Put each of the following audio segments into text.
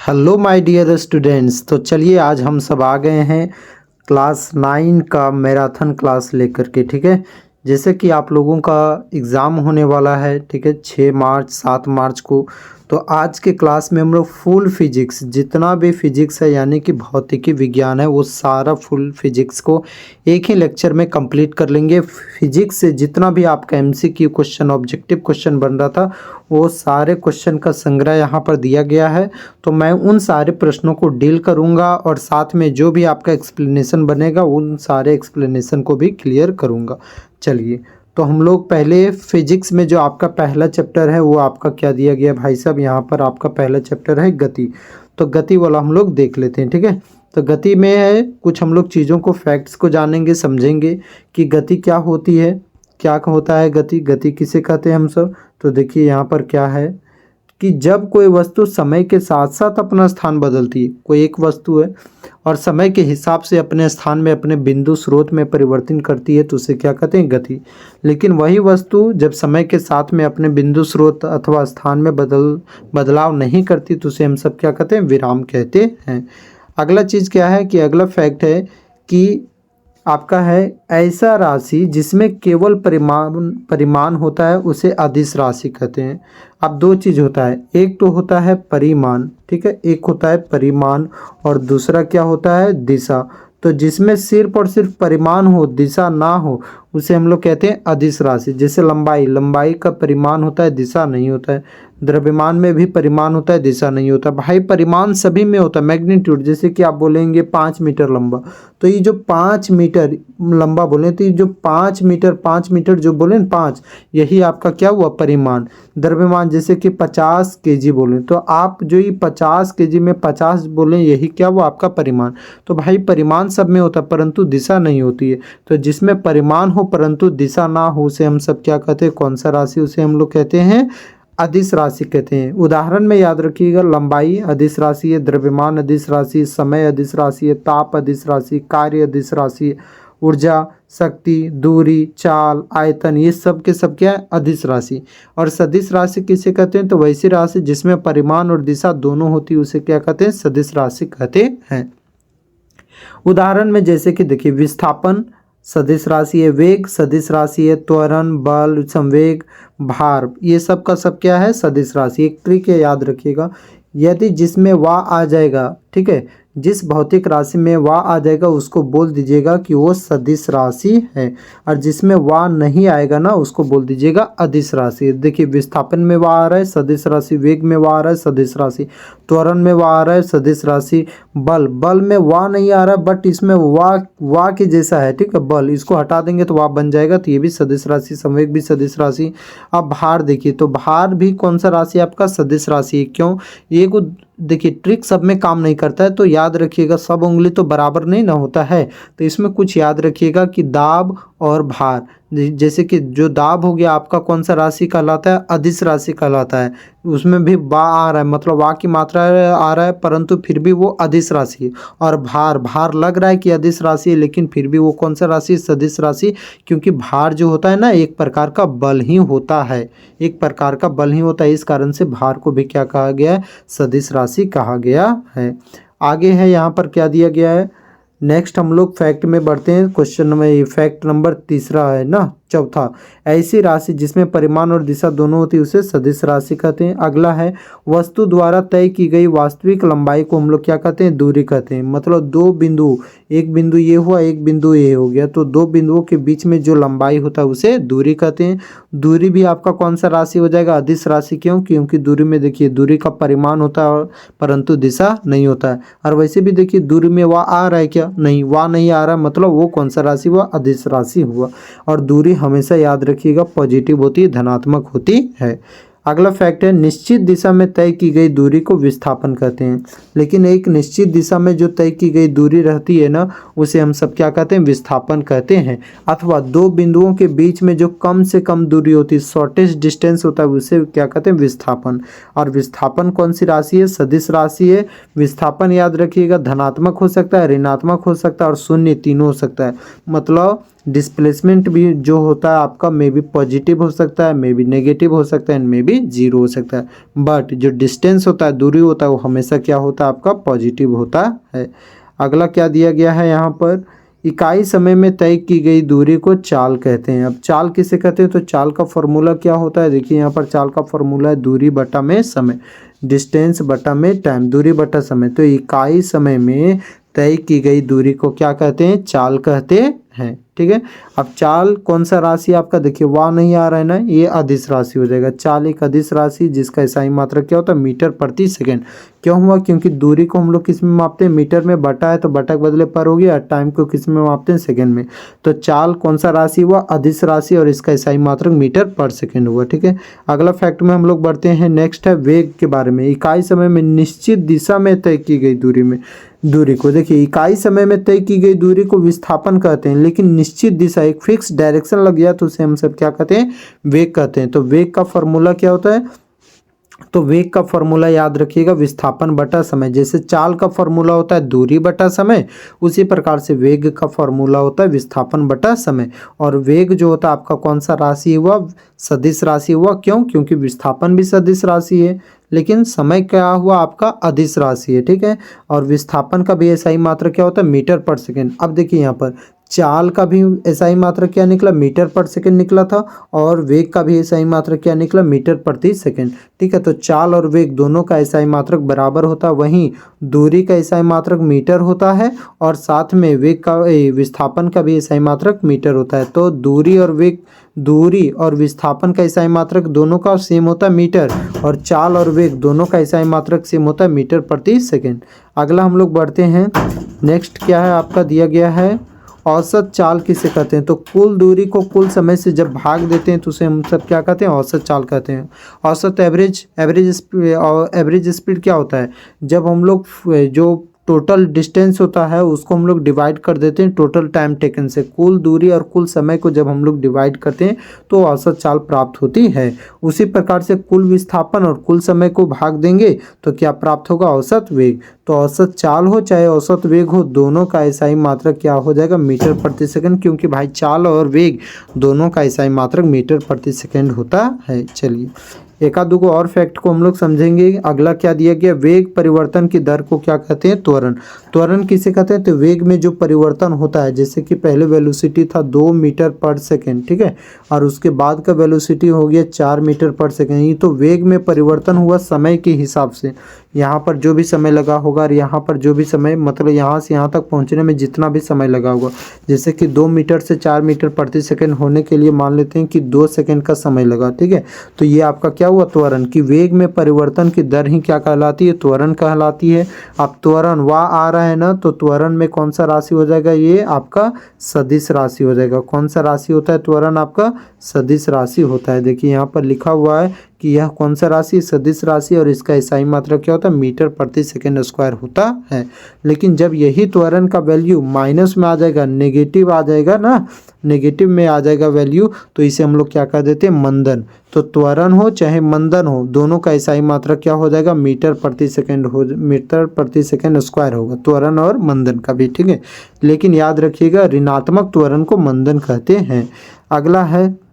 Hello my dear students. तो चलिए आज हम सब आ गए हैं क्लास 9 का मैराथन क्लास लेकर के। ठीक है, जैसे कि आप लोगों का एग्ज़ाम होने वाला है, ठीक है, 6 मार्च 7 मार्च को। तो आज के क्लास में हम लोग फुल फिजिक्स, जितना भी फिजिक्स है यानी कि भौतिकी विज्ञान है, वो सारा फुल फिजिक्स को एक ही लेक्चर में कंप्लीट कर लेंगे। फिजिक्स से जितना भी आपका एमसीक्यू क्वेश्चन, ऑब्जेक्टिव क्वेश्चन बन रहा था, वो सारे क्वेश्चन का संग्रह यहाँ पर दिया गया है। तो मैं उन सारे प्रश्नों को डील करूँगा और साथ में जो भी आपका एक्सप्लेनेशन बनेगा उन सारे एक्सप्लेनेशन को भी क्लियर करूँगा। चलिए, तो हम लोग पहले फिजिक्स में जो आपका पहला चैप्टर है वो आपका क्या दिया गया भाई साहब, यहाँ पर आपका पहला चैप्टर है गति। तो गति वाला हम लोग देख लेते हैं। ठीक है, तो गति में है कुछ हम लोग चीज़ों को, फैक्ट्स को जानेंगे, समझेंगे कि गति क्या होती है, क्या होता है गति, गति किसे कहते हैं हम सब। तो देखिए यहाँ पर क्या है कि जब कोई वस्तु समय के साथ साथ अपना स्थान बदलती है, कोई एक वस्तु है और समय के हिसाब से अपने स्थान में अपने बिंदु स्रोत में परिवर्तन करती है, तो उसे क्या कहते हैं, गति। लेकिन वही वस्तु जब समय के साथ में अपने बिंदु स्रोत अथवा स्थान में बदलाव नहीं करती, तो उसे हम सब क्या कहते हैं, विराम कहते हैं। अगला चीज़ क्या है कि अगला फैक्ट है कि आपका है ऐसा राशि जिसमें केवल परिमाण होता है उसे अदिश राशि कहते हैं। अब दो चीज़ होता है, एक तो होता है परिमाण, ठीक है, एक होता है परिमाण और दूसरा क्या होता है, दिशा। तो जिसमें सिर्फ और सिर्फ परिमाण हो, दिशा ना हो, उसे हम लोग कहते हैं अदिश राशि। जैसे लंबाई, लंबाई का परिमाण होता है, दिशा नहीं होता है। द्रव्यमान में भी परिमाण होता है, दिशा नहीं होता। भाई परिमाण सभी में होता है, मैग्नीट्यूड। जैसे कि आप बोलेंगे 5 मीटर लंबा, तो ये जो 5 मीटर लंबा बोले, तो ये जो 5 मीटर जो बोले ना, 5, यही आपका क्या हुआ, परिमाण। द्रव्यमान जैसे कि 50 केजी बोले, तो आप जो ये 50 केजी में 50 बोले, यही क्या हुआ, आपका परिमाण। तो भाई परिमाण सब में होता है परंतु दिशा नहीं होती है। तो जिसमें परिमाण हो परंतु दिशा ना हो, उसे हम सब क्या कहते हैं, कौन सा राशि, उसे हम लोग कहते हैं अदिश राशि कहते हैं। उदाहरण में याद रखिएगा, लंबाई अदिश राशि है, द्रव्यमान अदिश राशि, समय अदिश राशि है, ताप अदिश राशि, कार्य अदिश राशि है, ऊर्जा, शक्ति, दूरी, चाल, आयतन, ये सब के सब क्या है, अदिश राशि। और सदिश राशि किसे कहते हैं, तो वैसी राशि जिसमें परिमाण और दिशा दोनों होती है उसे क्या कहते हैं, सदिश राशि कहते हैं। उदाहरण में जैसे कि देखिए, विस्थापन सदिश राशि है, वेग सदिश राशि है, त्वरण, बल, संवेग, भार, ये सब का सब क्या है, सदिश राशि। एक ट्रिक है, याद रखिएगा, यदि जिसमें वा आ जाएगा, ठीक है, जिस भौतिक राशि में वा आ जाएगा उसको बोल दीजिएगा कि वो सदिश राशि है, और जिसमें वा नहीं आएगा ना उसको बोल दीजिएगा अदिश राशि। देखिए, विस्थापन में वा आ रहा है, सदिश राशि। वेग में वा आ रहा है, सदिश राशि। त्वरण में वा आ रहा है, सदिश राशि। बल, बल में वा नहीं आ रहा है बट इसमें वा के जैसा है, ठीक है, बल, इसको हटा देंगे तो वा बन जाएगा, तो ये भी सदिश राशि। संवेग भी सदिश राशि। अब भार देखिए, तो भार भी कौन सा राशि है, आपका सदिश राशि है। क्यों, ये को देखिए, ट्रिक सब में काम नहीं करता है, तो याद रखिएगा, सब उंगली तो बराबर नहीं ना होता है। तो इसमें कुछ याद रखिएगा कि दाब और भार, जैसे कि जो दाब हो गया आपका कौन सा राशि कहलाता है, अदिश राशि कहलाता है। उसमें भी बा आ रहा है, मतलब वा की मात्रा आ रहा है परंतु फिर भी वो अदिश राशि है। और भार, भार लग रहा है कि अदिश राशि है लेकिन फिर भी वो कौन सा राशि, सदिश राशि। क्योंकि भार जो होता है ना, एक प्रकार का बल ही होता है, एक प्रकार का बल ही होता है। इस कारण से भार को भी क्या कहा गया है, सदिश राशि कहा गया है। आगे है यहाँ पर क्या दिया गया है, नेक्स्ट हम लोग फैक्ट में बढ़ते हैं। क्वेश्चन में फैक्ट नंबर तीसरा है ना, चौथा, ऐसी राशि जिसमें परिमाण और दिशा दोनों होती है उसे सदिश राशि कहते हैं। अगला है, वस्तु द्वारा तय की गई वास्तविक लंबाई को हम लोग क्या कहते हैं, दूरी कहते हैं। मतलब दो बिंदु, एक बिंदु ये हुआ, एक बिंदु ये हो गया, तो दो बिंदुओं के बीच में जो लंबाई होता है उसे दूरी कहते हैं। दूरी भी आपका कौन सा राशि हो जाएगा, अदिश राशि। क्यों, क्योंकि दूरी में देखिए, दूरी का परिमाण होता है परंतु दिशा नहीं होता है। और वैसे भी देखिए, दूरी में वा आ रहा है क्या, नहीं, वा नहीं आ रहा है, मतलब वो कौन सा राशि हुआ, अदिश राशि हुआ। और दूरी हमेशा याद रखिएगा पॉजिटिव होती है, धनात्मक होती है। अगला फैक्ट है, निश्चित दिशा में तय की गई दूरी को विस्थापन कहते हैं। लेकिन एक निश्चित दिशा में जो तय की गई दूरी रहती है ना, उसे हम सब क्या कहते हैं, विस्थापन कहते हैं। अथवा दो बिंदुओं के बीच में जो कम से कम दूरी होती है, शॉर्टेस्ट डिस्टेंस होता है, उसे क्या कहते हैं, विस्थापन। और विस्थापन कौन सी राशि है, सदिश राशि है। विस्थापन याद रखिएगा, धनात्मक हो सकता है, ऋणात्मक हो सकता है और शून्य, तीनों हो सकता है। मतलब डिस्प्लेसमेंट भी जो होता है आपका मे बी पॉजिटिव हो सकता है, मे बी नेगेटिव हो सकता है एंड मे बी जीरो हो सकता है, बट जो डिस्टेंस होता है, दूरी होता है, वो हमेशा क्या होता है आपका पॉजिटिव होता है। अगला क्या दिया गया है यहाँ पर, इकाई समय में तय की गई दूरी को चाल कहते हैं। अब चाल किसे कहते हैं, तो चाल का फॉर्मूला क्या होता है, देखिए यहाँ पर चाल का फॉर्मूला है दूरी बटा में समय, डिस्टेंस बटा में टाइम, दूरी बटा समय। तो इकाई समय में तय की गई दूरी को क्या कहते हैं, चाल कहते हैं। ठीक है, अब चाल कौन सा राशि आपका, देखिए वहाँ नहीं आ रहा है ना, ये अदिश राशि हो जाएगा। चाल एक अदिश राशि जिसका SI मात्रक क्या होता है, मीटर प्रति सेकंड। क्यों हुआ, क्योंकि दूरी को हम लोग किस में मापते हैं, मीटर में, बटा है तो बटा के बदले पर हो गया, टाइम को किस में मापते हैं, सेकंड में। तो चाल कौन सा राशि हुआ, अदिश राशि, और इसका SI मात्रक मीटर पर सेकंड हुआ। ठीक है, अगला फैक्ट में हम लोग बढ़ते हैं। नेक्स्ट है वेग के बारे में। इकाई समय में निश्चित दिशा में तय की गई दूरी को, देखिए इकाई समय में तय की गई दूरी को विस्थापन कहते हैं, लेकिन निश्चित दिशा, एक फिक्स डायरेक्शन लग गया तो उसे हम सब क्या कहते हैं, वेग कहते हैं। तो वेग का फॉर्मूला क्या होता है, तो वेग का फॉर्मूला याद रखिएगा, विस्थापन बटा समय। जैसे चाल का फॉर्मूला होता है दूरी बटा समय, उसी प्रकार से वेग का फॉर्मूला होता है विस्थापन बटा समय। और वेग जो होता है आपका कौन सा राशि हुआ, सदिश राशि हुआ। क्यों, क्योंकि विस्थापन भी सदिश राशि है, लेकिन समय क्या हुआ आपका अदिश राशि है। ठीक है, और विस्थापन का भी SI मात्रा क्या होता है, मीटर पर सेकेंड। अब देखिए यहाँ पर चाल का भी SI मात्रा क्या निकला, मीटर पर सेकंड निकला था, और वेग का भी SI मात्रा क्या निकला, मीटर प्रति सेकंड। ठीक है, तो चाल और वेग दोनों का SI मात्रक बराबर होता है, वहीं दूरी का SI मात्रक मीटर होता है, और साथ में वेग का विस्थापन का भी SI मात्रक मीटर होता है। तो दूरी और विस्थापन का SI मात्रक दोनों का सेम होता है मीटर, और चाल और वेग दोनों का SI मात्रक सेम होता है मीटर प्रति सेकंड। अगला हम लोग बढ़ते हैं। नेक्स्ट क्या है आपका दिया गया है, औसत चाल किसे कहते हैं, तो कुल दूरी को कुल समय से जब भाग देते हैं तो उसे हम सब क्या कहते हैं, औसत चाल कहते हैं। औसत एवरेज स्पीड क्या होता है, जब हम लोग जो टोटल डिस्टेंस होता है उसको हम लोग डिवाइड कर देते हैं टोटल टाइम टेकन से। कुल दूरी और कुल समय को जब हम लोग डिवाइड करते हैं तो औसत चाल प्राप्त होती है। उसी प्रकार से कुल विस्थापन और कुल समय को भाग देंगे तो क्या प्राप्त होगा, औसत वेग। तो औसत चाल हो चाहे औसत वेग हो, दोनों का SI मात्रक क्या हो जाएगा, मीटर प्रति सेकंड, क्योंकि भाई चाल और वेग दोनों का SI मात्रक मीटर प्रति सेकंड होता है। चलिए एक आध दो और फैक्ट को हम लोग समझेंगे। अगला क्या दिया गया, वेग परिवर्तन की दर को क्या कहते हैं, त्वरण। त्वरण किसे कहते हैं, तो वेग में जो परिवर्तन होता है, जैसे कि पहले वेलोसिटी था 2 मीटर पर सेकेंड, ठीक है, और उसके बाद का वेलोसिटी हो गया 4 मीटर पर सेकेंड। ये तो वेग में परिवर्तन हुआ समय के हिसाब से, यहाँ पर जो भी समय लगा होगा और यहाँ पर जो भी समय, मतलब यहाँ से यहाँ तक पहुँचने में जितना भी समय लगा होगा, जैसे कि 2 मीटर से 4 मीटर प्रति सेकंड होने के लिए मान लेते हैं कि 2 सेकंड का समय लगा। ठीक है, तो ये आपका क्या हुआ, त्वरण। की वेग में परिवर्तन की दर ही क्या कहलाती है, त्वरण कहलाती है। अब त्वरण वहाँ आ रहा है ना, तो त्वरण में कौन सा राशि हो जाएगा, ये आपका सदिश राशि हो जाएगा। कौन सा राशि होता है, त्वरण आपका सदिश राशि होता है। देखिए यहाँ पर लिखा हुआ है कि यह कौन सा राशि, सदिश राशि, और इसका SI मात्रा क्या होता है, मीटर प्रति सेकंड स्क्वायर होता है। लेकिन जब यही त्वरण का वैल्यू माइनस में आ जाएगा, नेगेटिव आ जाएगा ना, नेगेटिव में आ जाएगा वैल्यू, तो इसे हम लोग क्या कह देते हैं, मंदन। तो त्वरण हो चाहे मंदन हो, दोनों का SI मात्रा क्या हो जाएगा, मीटर प्रति सेकंड स्क्वायर होगा, त्वरण और मंदन का भी। ठीक है, लेकिन याद रखिएगा ऋणात्मक त्वरण को मंदन कहते हैं। अगला है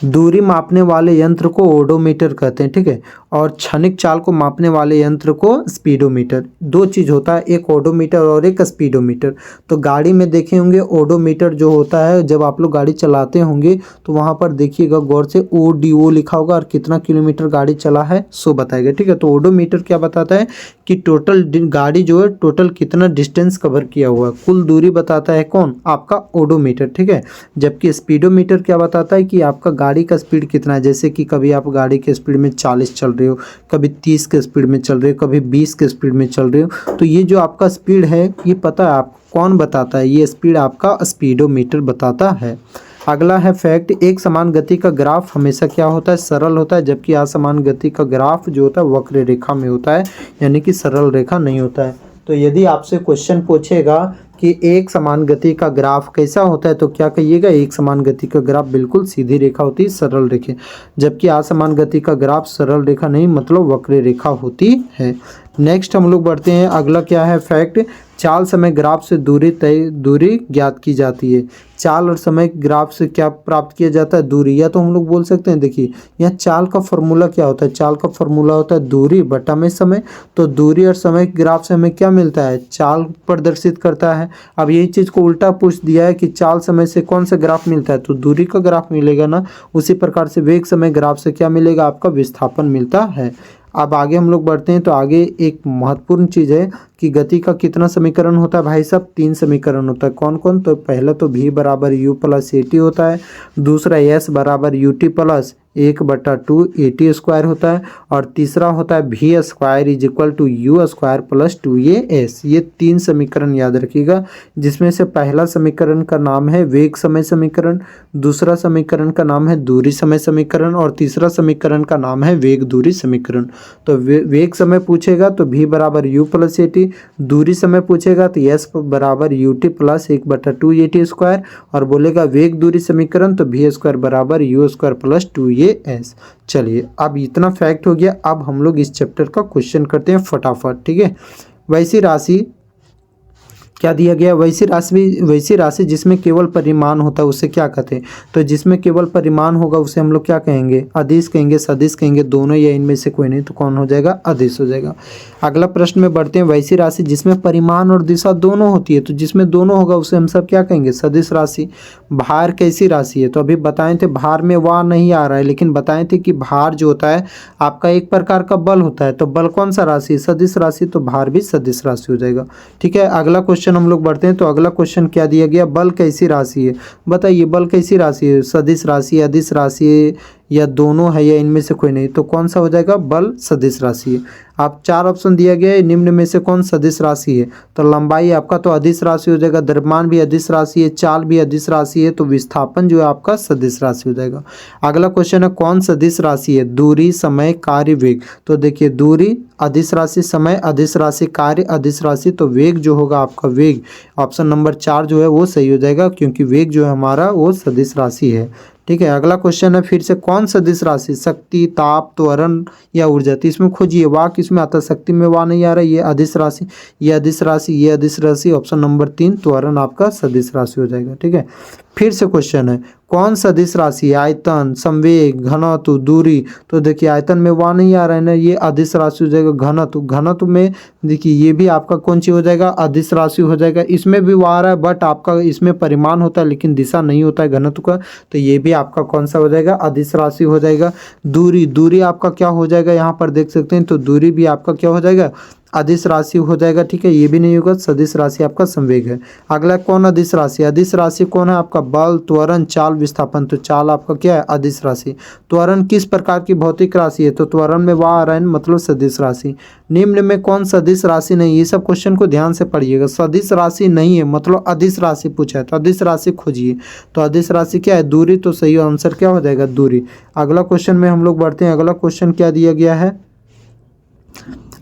दूरी मापने वाले यंत्र को ओडोमीटर कहते हैं। ठीक है, और क्षणिक चाल को मापने वाले यंत्र को स्पीडोमीटर। दो चीज़ होता है, एक ओडोमीटर और एक स्पीडोमीटर। तो गाड़ी में देखे होंगे ओडोमीटर जो होता है, जब आप लोग गाड़ी चलाते होंगे तो वहाँ पर देखिएगा गौर से ODO लिखा होगा, और कितना किलोमीटर गाड़ी चला है सो बताएगा। ठीक है, तो ओडोमीटर क्या बताता है कि टोटल गाड़ी जो है टोटल कितना डिस्टेंस कवर किया हुआ है, कुल दूरी बताता है कौन, आपका ओडोमीटर। ठीक है, जबकि स्पीडोमीटर क्या बताता है कि आपका गाड़ी का स्पीड कितना है। जैसे कि कभी आप गाड़ी के स्पीड में 40 चल रहे हो, कभी 30 के स्पीड में चल रहे हो, कभी 20 के स्पीड में चल रहे हो, तो ये जो आपका स्पीड है ये पता है आपको कौन बताता है, ये स्पीड आपका स्पीडोमीटर बताता है। अगला है फैक्ट, एक समान गति का ग्राफ हमेशा क्या होता है, सरल होता है, जबकि असमान गति का ग्राफ जो होता है वक्र रेखा में होता है, यानी कि सरल रेखा नहीं होता है। तो यदि आपसे क्वेश्चन पूछेगा कि एक समान गति का ग्राफ कैसा होता है, तो क्या कहिएगा, एक समान गति का ग्राफ बिल्कुल सीधी रेखा होती है, सरल रेखा, जबकि असमान गति का ग्राफ सरल रेखा नहीं मतलब वक्र रेखा होती है। नेक्स्ट हम लोग बढ़ते हैं, अगला क्या है फैक्ट, चाल समय ग्राफ से दूरी ज्ञात की जाती है। चाल और समय ग्राफ से क्या प्राप्त किया जाता है, दूरी, या तो हम लोग बोल सकते हैं, देखिए यहाँ चाल का फॉर्मूला क्या होता है, चाल का फॉर्मूला होता है दूरी बटा में समय। तो दूरी और समय ग्राफ से हमें क्या मिलता है, चाल प्रदर्शित करता है। अब यही चीज़ को उल्टा पूछ दिया है कि चाल समय से कौन सा ग्राफ मिलता है, तो दूरी का ग्राफ मिलेगा ना। उसी प्रकार से वेग समय ग्राफ से क्या मिलेगा, आपका विस्थापन मिलता है। अब आगे हम लोग बढ़ते हैं, तो आगे एक महत्वपूर्ण चीज़ है कि गति का कितना समीकरण होता है भाई साहब, 3 समीकरण होता है। कौन कौन, तो पहला तो v बराबर u प्लस ए टी होता है, दूसरा s बराबर u T plus 1/2 a T square होता है, और तीसरा होता है v square is equal to u square plus 2as। ये 3 समीकरण याद रखिएगा, जिसमें से पहला समीकरण का नाम है वेग समय समीकरण, दूसरा समीकरण का नाम है दूरी समय समीकरण, और तीसरा समीकरण का नाम है वेग दूरी समीकरण। तो वेग समय पूछेगा तो v बराबर u प्लस ए टी, दूरी समय पूछेगा तो s बराबर u T plus 1/2 a T square, और बोलेगा वेग दूरी समीकरण तो v स्क्वायर बराबर यू स्क्वायर प्लस 2as। चलिए अब इतना फैक्ट हो गया, अब हम लोग इस चैप्टर का क्वेश्चन करते हैं फटाफट, ठीक है। वैसी राशि क्या दिया गया, वैसी राशि जिसमें केवल परिमाण होता है उसे क्या कहते हैं, तो जिसमें केवल परिमाण होगा उसे हम लोग क्या कहेंगे, अदिश कहेंगे, सदिश कहेंगे, दोनों या इनमें से कोई नहीं, तो कौन हो जाएगा, अदिश हो जाएगा। अगला प्रश्न में बढ़ते हैं, वैसी राशि जिसमें परिमाण और दिशा दोनों होती है, तो जिसमें दोनों होगा उसे हम सब क्या कहेंगे, सदिश राशि। भार कैसी राशि है, तो अभी बताए थे भार में वाह नहीं आ रहा है, लेकिन बताए थे कि भार जो होता है आपका एक प्रकार का बल होता है, तो बल कौन सा राशि, सदिश राशि, तो भार भी सदिश राशि हो जाएगा, ठीक है। अगला क्वेश्चन हम लोग बढ़ते हैं, तो अगला क्वेश्चन क्या दिया गया, बल कैसी राशि है, बताइए बल कैसी राशि है, सदिश राशि, अदिश राशि, या दोनों है, या इनमें से कोई नहीं, तो कौन सा हो जाएगा, बल सदिश राशि है। आप 4 ऑप्शन दिया गया है, निम्न में से कौन सदिश राशि है, तो लंबाई आपका तो अदिश राशि हो जाएगा, द्रव्यमान भी अदिश राशि है, चाल भी अदिश राशि है, तो विस्थापन जो है आपका सदिश राशि हो जाएगा। अगला क्वेश्चन है, कौन सदिश राशि है, दूरी समय कार्य वेग, तो देखिए दूरी अदिश राशि, समय अदिश राशि, कार्य अदिश राशि, तो वेग जो होगा आपका वेग, ऑप्शन नंबर 4 जो है वो सही हो जाएगा, क्योंकि वेग जो है हमारा वो सदिश राशि है, ठीक है। अगला क्वेश्चन है फिर से, कौन सदिश राशि, शक्ति, ताप, त्वरण या ऊर्जा, तो इसमें खोजिए वाह किसमें आता है, शक्ति में वाह नहीं आ रहा है, ये अदिश राशि, ये अदिश राशि, ये अदिश राशि, ऑप्शन नंबर 3 त्वरण आपका सदिश राशि हो जाएगा, ठीक है। फिर से क्वेश्चन है, कौन सदिश राशि, आयतन, संवेग, घनत्व, दूरी, तो देखिए आयतन में वाह नहीं आ रहा है ना, ये अदिश राशि हो जाएगा। घनत्व, घनत्व में देखिए ये भी आपका कौन सी हो जाएगा, अदिश राशि हो जाएगा। इसमें भी वाह आ रहा है, बट आपका इसमें परिमाण होता है लेकिन दिशा नहीं होता है घनत्व का, तो ये भी आपका कौन सा हो जाएगा, अदिश राशि हो जाएगा। दूरी, दूरी आपका क्या हो जाएगा, यहाँ पर देख सकते हैं, तो दूरी भी आपका क्या हो जाएगा, अदिश राशि हो जाएगा, ठीक है। ये भी नहीं होगा, सदिश राशि आपका संवेग है। अगला कौन अदिश राशि, अदिश राशि कौन है आपका, बल, त्वरण, चाल, विस्थापन, तो चाल आपका क्या है, अदिश राशि। त्वरण किस प्रकार की भौतिक राशि है, तो त्वरण में वाह आ रहा है मतलब सदिश राशि। निम्न में कौन सदिश राशि नहीं, ये सब क्वेश्चन को ध्यान से पढ़िएगा, सदिश राशि नहीं है मतलब अदिश राशि पूछा है, तो अदिश राशि खोजिए, तो अदिश राशि क्या है, दूरी, तो सही आंसर क्या हो जाएगा, दूरी। अगला क्वेश्चन में हम लोग बढ़ते हैं, अगला क्वेश्चन क्या दिया गया है,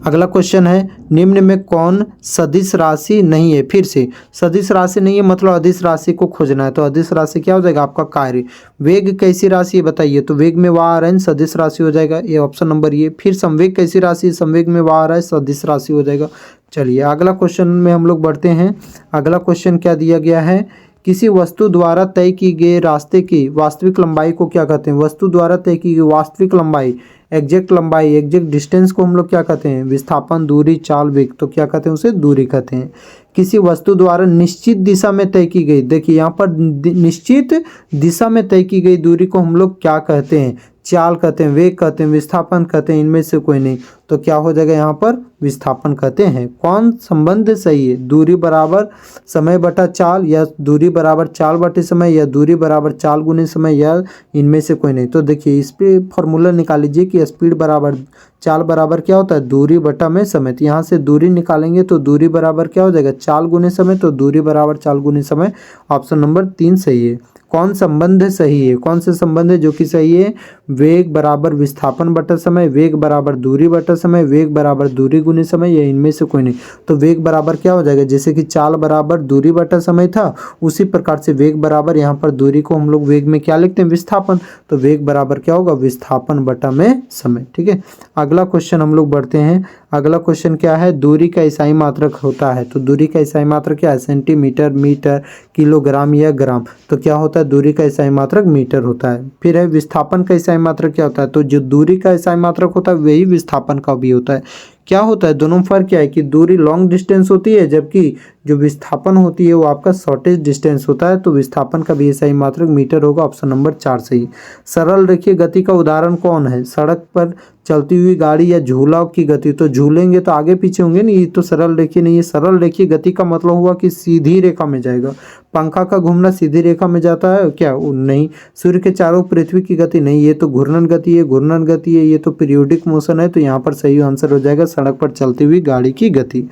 अगला क्वेश्चन है, निम्न में कौन सदिश राशि नहीं है, फिर से सदिश राशि नहीं है मतलब अदिश राशि को खोजना है, तो अदिश राशि क्या हो जाएगा आपका कार्य। वेग कैसी राशि है बताइए, तो वेग में वाह आ रहा है, सदिश राशि हो जाएगा, ये ऑप्शन नंबर ये। फिर संवेग कैसी राशि, संवेग में वाह आ रहा है, सदिश राशि हो जाएगा। चलिए अगला क्वेश्चन में हम लोग बढ़ते हैं, अगला क्वेश्चन क्या दिया गया है, किसी वस्तु द्वारा तय की गए रास्ते की वास्तविक लंबाई को क्या कहते हैं, वस्तु द्वारा तय की गई वास्तविक लंबाई, एग्जैक्ट लंबाई, एग्जैक्ट डिस्टेंस को हम लोग क्या कहते हैं, विस्थापन, दूरी, चाल, वेग, तो क्या कहते हैं उसे, दूरी कहते हैं। किसी वस्तु द्वारा निश्चित दिशा में तय की गई, देखिए यहाँ पर निश्चित दिशा में तय की गई दूरी को हम लोग क्या कहते हैं, चाल कहते हैं, वेग कहते हैं, विस्थापन कहते हैं, इनमें से कोई नहीं, तो क्या हो जाएगा यहाँ पर विस्थापन कहते हैं। कौन संबंध सही है, दूरी बराबर समय बटा चाल, या दूरी बराबर चाल बटे समय, या दूरी बराबर चाल गुने समय, या इनमें से कोई नहीं। तो देखिए इस पे फॉर्मूला निकाल लीजिए कि स्पीड बराबर चाल बराबर क्या होता है, दूरी बटा में समय, तो यहाँ से दूरी निकालेंगे तो दूरी बराबर क्या हो जाएगा, चाल गुने समय, तो दूरी बराबर चाल गुने समय, ऑप्शन नंबर 3 सही है। कौन संबंध सही है, कौन से संबंध है जो कि सही है, वेग बराबर विस्थापन बटा समय, वेग बराबर दूरी बटा बटा समय, वेग बराबर दूरी गुने समय, या इनमें से कोई नहीं। तो वेग बराबर क्या हो जाएगा, जैसे कि चाल बराबर दूरी बटा समय था, उसी प्रकार से वेग बराबर यहाँ पर दूरी को हम लोग वेग में क्या लिखते हैं, विस्थापन। तो वेग बराबर क्या होगा, विस्थापन बटा में समय। ठीक है, अगला क्वेश्चन हम लोग बढ़ते हैं। अगला क्वेश्चन क्या है, दूरी का इकाई मात्रक होता है। तो दूरी का इकाई मात्रक क्या है, सेंटीमीटर, मीटर, किलोग्राम या ग्राम। तो क्या होता है, दूरी का इकाई मात्रक मीटर होता है। फिर है विस्थापन का इकाई मात्रक क्या होता है। तो जो दूरी का इकाई मात्रक होता है वही विस्थापन का भी होता है। क्या होता है, दोनों में फर्क क्या है कि दूरी लॉन्ग डिस्टेंस होती है, जबकि जो विस्थापन होती है वो आपका शॉर्टेज डिस्टेंस होता है। तो विस्थापन का भी सही मात्रक मीटर होगा, ऑप्शन नंबर 4 सही। सरल रेखीय गति का उदाहरण कौन है, सड़क पर चलती हुई गाड़ी या झूला की गति। तो झूलेंगे तो आगे पीछे होंगे नहीं, ये तो सरल रेखीय नहीं है। सरल रेखीय गति का मतलब हुआ कि सीधी रेखा में जाएगा। पंखा का घूमना सीधी रेखा में जाता है क्या, नहीं। सूर्य के चारों पृथ्वी की गति नहीं, ये तो घूर्णन गति है, घूर्णन गति है, ये तो पीरियोडिक मोशन है। तो यहाँ पर सही आंसर हो जाएगा सड़क पर चलती हुई गाड़ी की गति।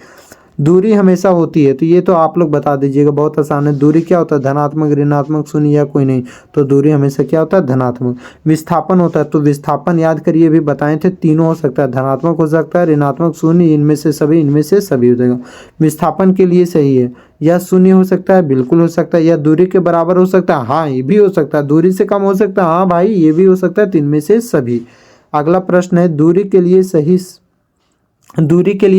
दूरी हमेशा होती है, तो ये तो आप लोग बता दीजिएगा, बहुत आसान है। दूरी क्या होता है, धनात्मक, ऋणात्मक, शून्य या कोई नहीं। तो दूरी हमेशा क्या होता है, धनात्मक। विस्थापन होता है, तो विस्थापन याद करिए भी बताए थे, तीनों हो सकता है, धनात्मक हो सकता है, ऋणात्मक, शून्य, इनमें से सभी हो जाएगा। विस्थापन के लिए सही है, या शून्य हो सकता है, बिल्कुल हो सकता है, या दूरी के बराबर हो सकता है, हाँ ये भी हो सकता है। दूरी से कम हो सकता है, हाँ भाई ये भी हो सकता है। तो इनमें से सभी। अगला प्रश्न है, दूरी के लिए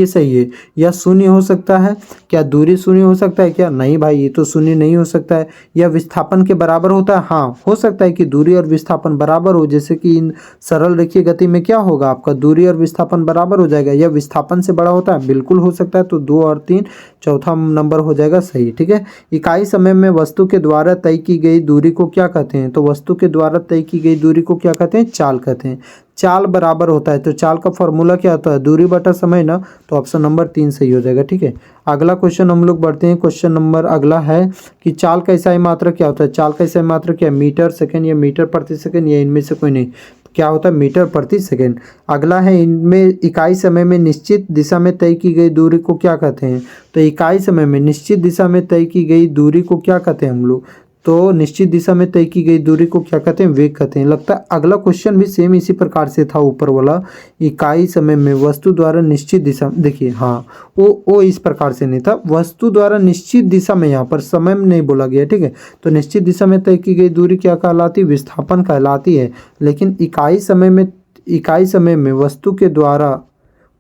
सही है, या शून्य हो सकता है। क्या दूरी शून्य हो सकता है क्या, नहीं भाई ये तो शून्य नहीं हो सकता है। या विस्थापन के बराबर होता है, हाँ हो सकता है कि दूरी और विस्थापन बराबर हो, जैसे कि इन सरल रेखीय गति में क्या होगा आपका, दूरी और विस्थापन बराबर हो जाएगा। या विस्थापन से बड़ा होता है, बिल्कुल हो सकता है। तो 2 और 3 चौथा नंबर हो जाएगा सही। ठीक है, इकाई समय में वस्तु के द्वारा तय की गई दूरी को क्या कहते हैं। तो वस्तु के द्वारा तय की गई दूरी को क्या कहते हैं, चाल कहते हैं। चाल बराबर होता है, तो चाल का फॉर्मूला क्या होता है, दूरी बटा समय ना। तो ऑप्शन नंबर 3 सही हो जाएगा। ठीक है, अगला क्वेश्चन हम लोग बढ़ते हैं। क्वेश्चन नंबर अगला है कि चाल का इकाई मात्रक क्या होता है। चाल का इकाई मात्रक क्या है, मीटर सेकंड, या मीटर प्रति सेकंड, या इनमें से कोई नहीं। क्या होता है, मीटर प्रति सेकंड। अगला है, इनमें इकाई समय में निश्चित दिशा में तय की गई दूरी को क्या कहते हैं। तो इकाई समय में निश्चित दिशा में तय की गई दूरी को क्या कहते हैं हम लोग। तो निश्चित दिशा में तय की गई दूरी को क्या कहते हैं, वेग कहते हैं। लगता है अगला क्वेश्चन भी सेम इसी प्रकार से था, ऊपर वाला। इकाई समय में वस्तु द्वारा निश्चित दिशा, देखिए हाँ वो इस प्रकार से नहीं था, वस्तु द्वारा निश्चित दिशा में, यहाँ पर समय में नहीं बोला गया। ठीक है, तो निश्चित दिशा में तय की गई दूरी क्या कहलाती, विस्थापन कहलाती है। लेकिन इकाई समय में वस्तु के द्वारा,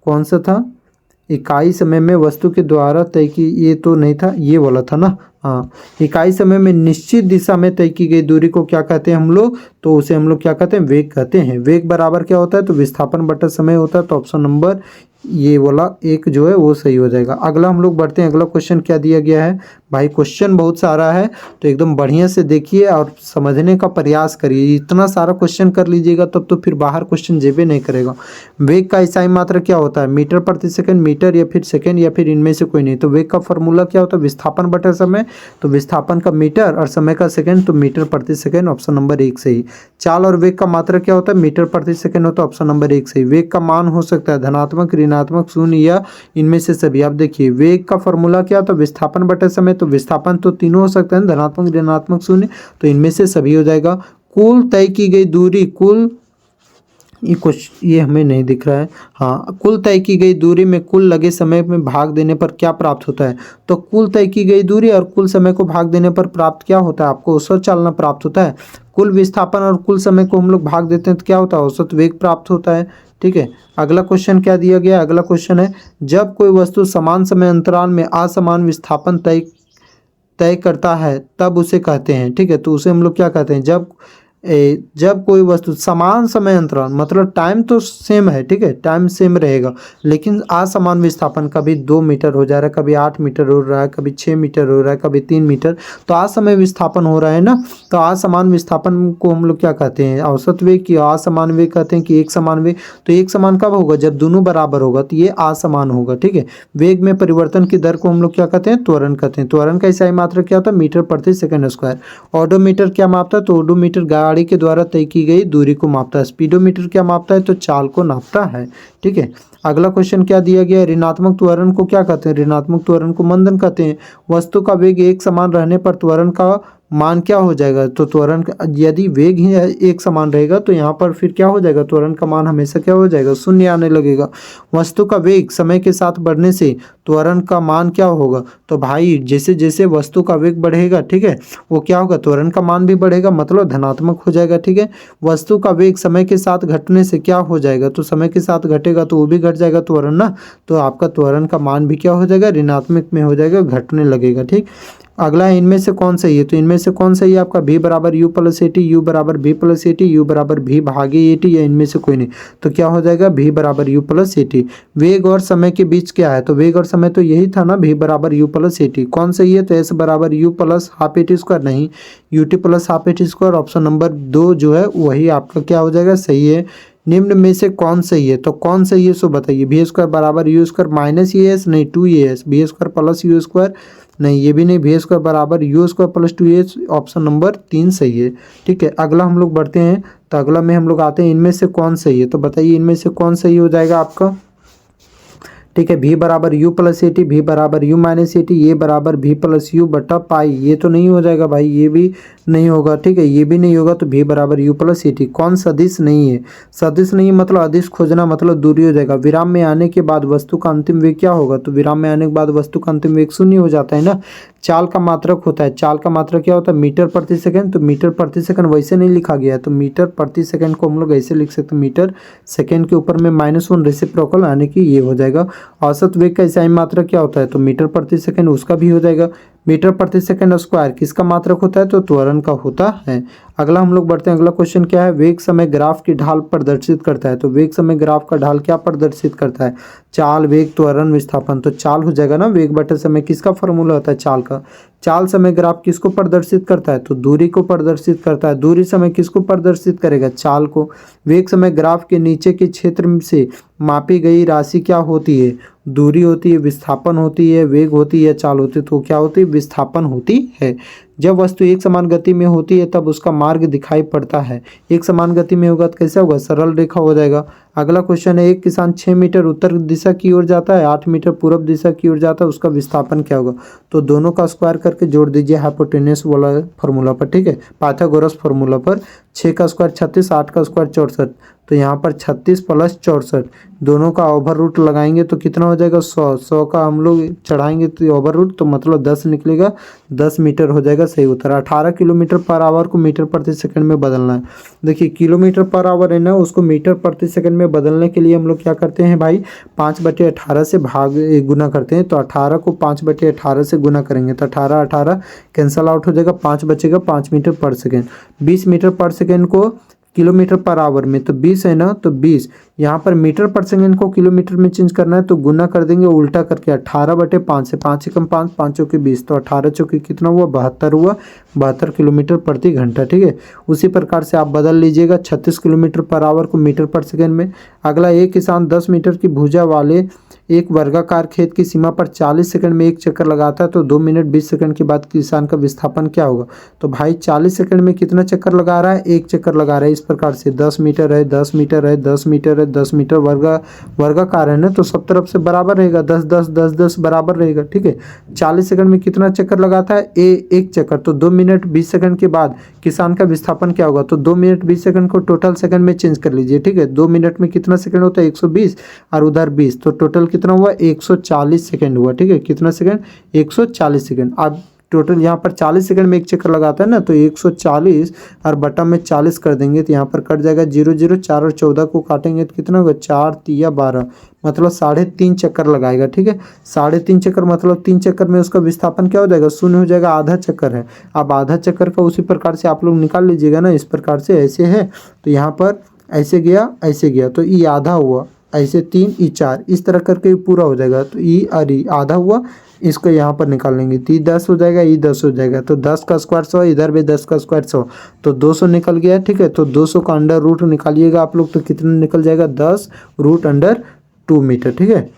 कौन सा था, इकाई समय में वस्तु के द्वारा तय की, ये तो नहीं था, ये वाला था ना। हाँ, इकाई समय में निश्चित दिशा में तय की गई दूरी को क्या कहते हैं हम लोग, तो उसे हम लोग क्या कहते हैं, वेग कहते हैं। वेग बराबर क्या होता है, तो विस्थापन बटा समय होता है। तो ऑप्शन नंबर ये वाला एक जो है वो सही हो जाएगा। अगला हम लोग बढ़ते हैं। अगला क्वेश्चन क्या दिया गया है भाई, क्वेश्चन बहुत सारा है, तो एकदम बढ़िया से देखिए और समझने का प्रयास करिए। इतना सारा क्वेश्चन कर लीजिएगा तब तो फिर बाहर क्वेश्चन जेबे नहीं करेगा। वेग का इकाई मात्रक क्या होता है, मीटर प्रति सेकंड, मीटर, या फिर सेकंड, या फिर इनमें से कोई नहीं। तो वेग का फॉर्मूला क्या होता है, विस्थापन बटा समय। तो विस्थापन का मीटर और समय का सेकंड, तो मीटर प्रति सेकंड, ऑप्शन नंबर 1 सही। चाल और वेग का मात्रक क्या होता है, मीटर प्रति सेकंड होता है, ऑप्शन नंबर 1 सही। वेग का मान हो सकता है धनात्मक, ऋणात्मक, शून्य, या इनमें से सभी। आप देखिए वेग का फॉर्मूला क्या होता है, विस्थापन बटा समय। तो विस्थापन तो तीनों हो सकते हैं, धनात्मक, ऋणात्मक, शून्य, तो इनमें से सभी हो जाएगा। कुल तय की गई दूरी, कुल ये हमें नहीं दिख रहा है, हाँ, कुल तय की गई दूरी में कुल लगे समय में भाग देने पर क्या प्राप्त होता है। तो कुल तय की गई दूरी और कुल समय को भाग देने पर प्राप्त क्या होता है, आपको औसत चालना प्राप्त होता है। कुल विस्थापन और कुल समय को हम लोग भाग देते हैं तो क्या होता है, औसत वेग प्राप्त होता है। ठीक है, अगला क्वेश्चन क्या दिया गया, अगला क्वेश्चन है, जब कोई वस्तु समान समय अंतराल में असमान विस्थापन तय करता है तब उसे कहते हैं। ठीक है, तो उसे हम लोग क्या कहते हैं, जब कोई वस्तु समान समय अंतराल, मतलब टाइम तो सेम है, ठीक है, टाइम सेम रहेगा, लेकिन असमान विस्थापन, कभी 2 मीटर हो जा रहा है, कभी 8 मीटर हो रहा है, कभी 6 मीटर हो रहा है, कभी 3 मीटर, तो असमय विस्थापन हो रहा है ना। तो असमान विस्थापन को हम लोग क्या कहते हैं, औसत वेग की असमान वेग कहते हैं कि एक समान वेग। तो एक समान कब होगा, जब दोनों बराबर होगा, तो ये असमान होगा। ठीक है, वेग में परिवर्तन की दर को हम लोग क्या कहते हैं, त्वरण कहते हैं। त्वरण का इकाई मात्रक क्या होता है, मीटर प्रति सेकंड स्क्वायर। ऑडोमीटर क्या मापता है, तो ऑडोमीटर गाड़ी के द्वारा तय की गई दूरी को मापता है। स्पीडोमीटर क्या मापता है, तो चाल को नापता है। ठीक है, अगला क्वेश्चन क्या दिया गया है, ऋणात्मक त्वरण को क्या कहते हैं, ऋणात्मक त्वरण को मंदन कहते हैं। वस्तु का वेग एक समान रहने पर त्वरण का मान क्या हो जाएगा, तो त्वरण यदि वेग ही एक समान रहेगा तो यहाँ पर फिर क्या हो जाएगा, त्वरण का मान हमेशा क्या हो जाएगा, शून्य आने लगेगा। वस्तु का वेग समय के साथ बढ़ने से त्वरण का मान क्या होगा, तो भाई जैसे जैसे वस्तु का वेग बढ़ेगा, ठीक है, वो क्या होगा, त्वरण का मान भी बढ़ेगा, मतलब धनात्मक हो जाएगा। ठीक है, वस्तु का वेग समय के साथ घटने से क्या हो जाएगा, तो समय के साथ घटेगा तो वो भी घट जाएगा त्वरण ना, तो आपका त्वरण का मान भी क्या हो जाएगा, ऋणात्मक में हो जाएगा, घटने लगेगा। ठीक, अगला है इनमें से कौन सही है, तो इनमें से कौन सही है आपका, v बराबर U plus A T, you बराबर v plus A T, you बराबर v भागे ए टी, या इनमें से कोई नहीं, तो क्या हो जाएगा v बराबर यू प्लस ए टी। वेग और समय के बीच क्या है, तो वेग और समय तो यही था ना, v बराबर यू प्लस ए टी। कौन सही है, तो s बराबर U plus half A T square, नहीं U T plus half A T square, option number 2 जो है वही आपका क्या हो जाएगा, सही है। निम्न में से कौन सही है, तो कौन सही है सो बताइए, भी स्क्वायर बराबर u square minus a s, नहीं 2 b square plus u square, नहीं ये भी नहीं, भी स्क्वायर बराबर u square plus 2 option number 3 सही है। ठीक है, अगला हम लोग बढ़ते हैं, तो अगला में हम लोग आते हैं इनमें से कौन सही है, तो बताइए इनमें से कौन सही हो जाएगा आपका। ठीक है, v बराबर यू प्लस ए टी, भी बराबर यू माइनस ए टी, ये बराबर v प्लस यू बटा पाई, ये तो नहीं हो जाएगा भाई, ये भी नहीं होगा। ठीक है, ये भी नहीं होगा, तो v बराबर यू प्लस ए टी। कौन सदिश नहीं है, सदिश नहीं मतलब अदिश खोजना मतलब दूरी हो जाएगा। विराम में आने के बाद वस्तु का अंतिम वेग क्या होगा, तो विराम में आने के बाद वस्तु का अंतिम वेग शून्य हो जाता है ना। चाल का मात्रक होता है, चाल का मात्रक क्या होता है, मीटर प्रति सेकंड, तो मीटर प्रति सेकंड वैसे नहीं लिखा गया है, तो मीटर प्रति सेकंड को हम लोग ऐसे लिख सकते हैं, मीटर सेकंड के ऊपर में -1 रेसिप्रोकल, यानी कि ये हो जाएगा। औसत वेग का इकाई मात्रक क्या होता है, तो मीटर प्रति सेकंड, उसका भी हो जाएगा। मीटर प्रति सेकंड स्क्वायर किसका मात्रक होता है, तो त्वरण का होता है। अगला हम लोग बढ़ते हैं, अगला क्वेश्चन क्या है, वेग समय ग्राफ की ढाल प्रदर्शित करता है, तो वेग समय ग्राफ का ढाल क्या प्रदर्शित करता है, चाल वेग त्वरण विस्थापन, तो चाल हो जाएगा ना, वेग बटे समय किसका फॉर्मूला होता है, चाल का। चाल समय ग्राफ किसको प्रदर्शित करता है, तो दूरी को प्रदर्शित करता है। दूरी समय किसको प्रदर्शित करेगा, चाल को। वेग समय ग्राफ के नीचे के क्षेत्र से मापी गई राशि क्या होती है, दूरी होती है, विस्थापन होती है, वेग होती है, चाल होती है, तो क्या होती है, विस्थापन होती है। जब वस्तु एक समान गति में होती है तब उसका मार्ग दिखाई पड़ता है। एक समान गति में होगा तो कैसे होगा, सरल रेखा हो जाएगा। अगला क्वेश्चन है, एक किसान 6 मीटर उत्तर दिशा की ओर जाता है, 8 मीटर पूर्व दिशा की ओर जाता है, उसका विस्थापन क्या होगा, तो दोनों का स्क्वायर करके जोड़ दीजिए हाइपोटेनस वाला फॉर्मूला पर। ठीक है, पाइथागोरस फॉर्मूला पर। 6 का स्क्वायर 36, 8 का स्क्वायर 64, तो यहाँ पर 36 प्लस 64 दोनों का ओवर रूट लगाएंगे तो कितना हो जाएगा, 100। 100 का हम लोग चढ़ाएंगे तो ओवर रूट, तो मतलब 10 निकलेगा, 10 मीटर हो जाएगा सही उत्तर। 18 किलोमीटर पर आवर को मीटर प्रति सेकंड में बदलना है। देखिए किलोमीटर पर आवर है ना, उसको मीटर प्रति सेकंड में बदलने के लिए हम लोग क्या करते हैं भाई, 5/18 से गुना करते हैं, तो 18 को 5/18 से गुना करेंगे तो 18 कैंसल आउट हो जाएगा, 5 बचेगा, 5 मीटर पर सेकेंड। 20 मीटर पर सेकेंड को किलोमीटर पर आवर में, तो 20 है ना, तो 20 यहाँ पर मीटर पर सेकंड को किलोमीटर में चेंज करना है, तो गुना कर देंगे उल्टा करके, 18/5 से 5 कम 5, 5 चौके 20, तो 18 चौके कितना हुआ, 72 हुआ, 72 किलोमीटर प्रति घंटा। ठीक है, उसी प्रकार से आप बदल लीजिएगा 36 किलोमीटर पर आवर को मीटर पर सेकंड में। अगला, एक किसान 10 मीटर की भुजा वाले एक वर्गाकार खेत की सीमा पर 40 सेकंड में एक चक्कर लगाता है, तो 2 मिनट 20 सेकंड के बाद किसान का विस्थापन क्या होगा, तो भाई 40 सेकंड में कितना चक्कर लगा रहा है, एक चक्कर लगा रहा है। इस प्रकार से 10 मीटर है, 10 मीटर है, 10 मीटर है, 10 मीटर वर्गाकार है ना, तो सब तरफ से बराबर रहेगा, 10 10 10 10 बराबर रहेगा। ठीक है, 40 सेकंड में कितना चक्कर लगाता है, एक चक्कर, तो 2 मिनट 20 सेकंड के बाद किसान का विस्थापन क्या होगा, तो 2 मिनट 20 सेकंड को टोटल सेकंड में चेंज कर लीजिए। ठीक है, 2 मिनट में कितना सेकंड होता है, 120 और उधर 20, तो टोटल कितना हुआ, 140 सेकंड हुआ। ठीक है, कितना सेकंड, 140 सेकंड। अब टोटल यहाँ पर 40 सेकंड में एक चक्कर लगाता है ना, तो 140 और बटा में 40 कर देंगे तो यहाँ पर कट जाएगा 0 0, 4 और 14 को काटेंगे तो कितना होगा, 4 3 12, मतलब 3.5 चक्कर लगाएगा। ठीक है, 3.5 चक्कर मतलब 3 चक्कर में उसका विस्थापन क्या हो जाएगा, शून्य हो जाएगा, आधा चक्कर है। अब आधा चक्कर का उसी प्रकार से आप लोग निकाल लीजिएगा ना, इस प्रकार से ऐसे है, तो यहाँ पर ऐसे गया तो ई आधा हुआ, ऐसे 3 ई 4, इस तरह करके पूरा हो जाएगा, तो ई और ई आधा हुआ, इसको यहाँ पर निकाल लेंगे तो ई 10 हो जाएगा, ई 10 हो जाएगा, तो 10 का स्क्वायर 100, इधर भी 10 का स्क्वायर 100, तो 200 निकल गया। ठीक है, तो 200 का अंडर रूट निकालिएगा आप लोग, तो कितना निकल जाएगा, 10 √2 मीटर। ठीक है,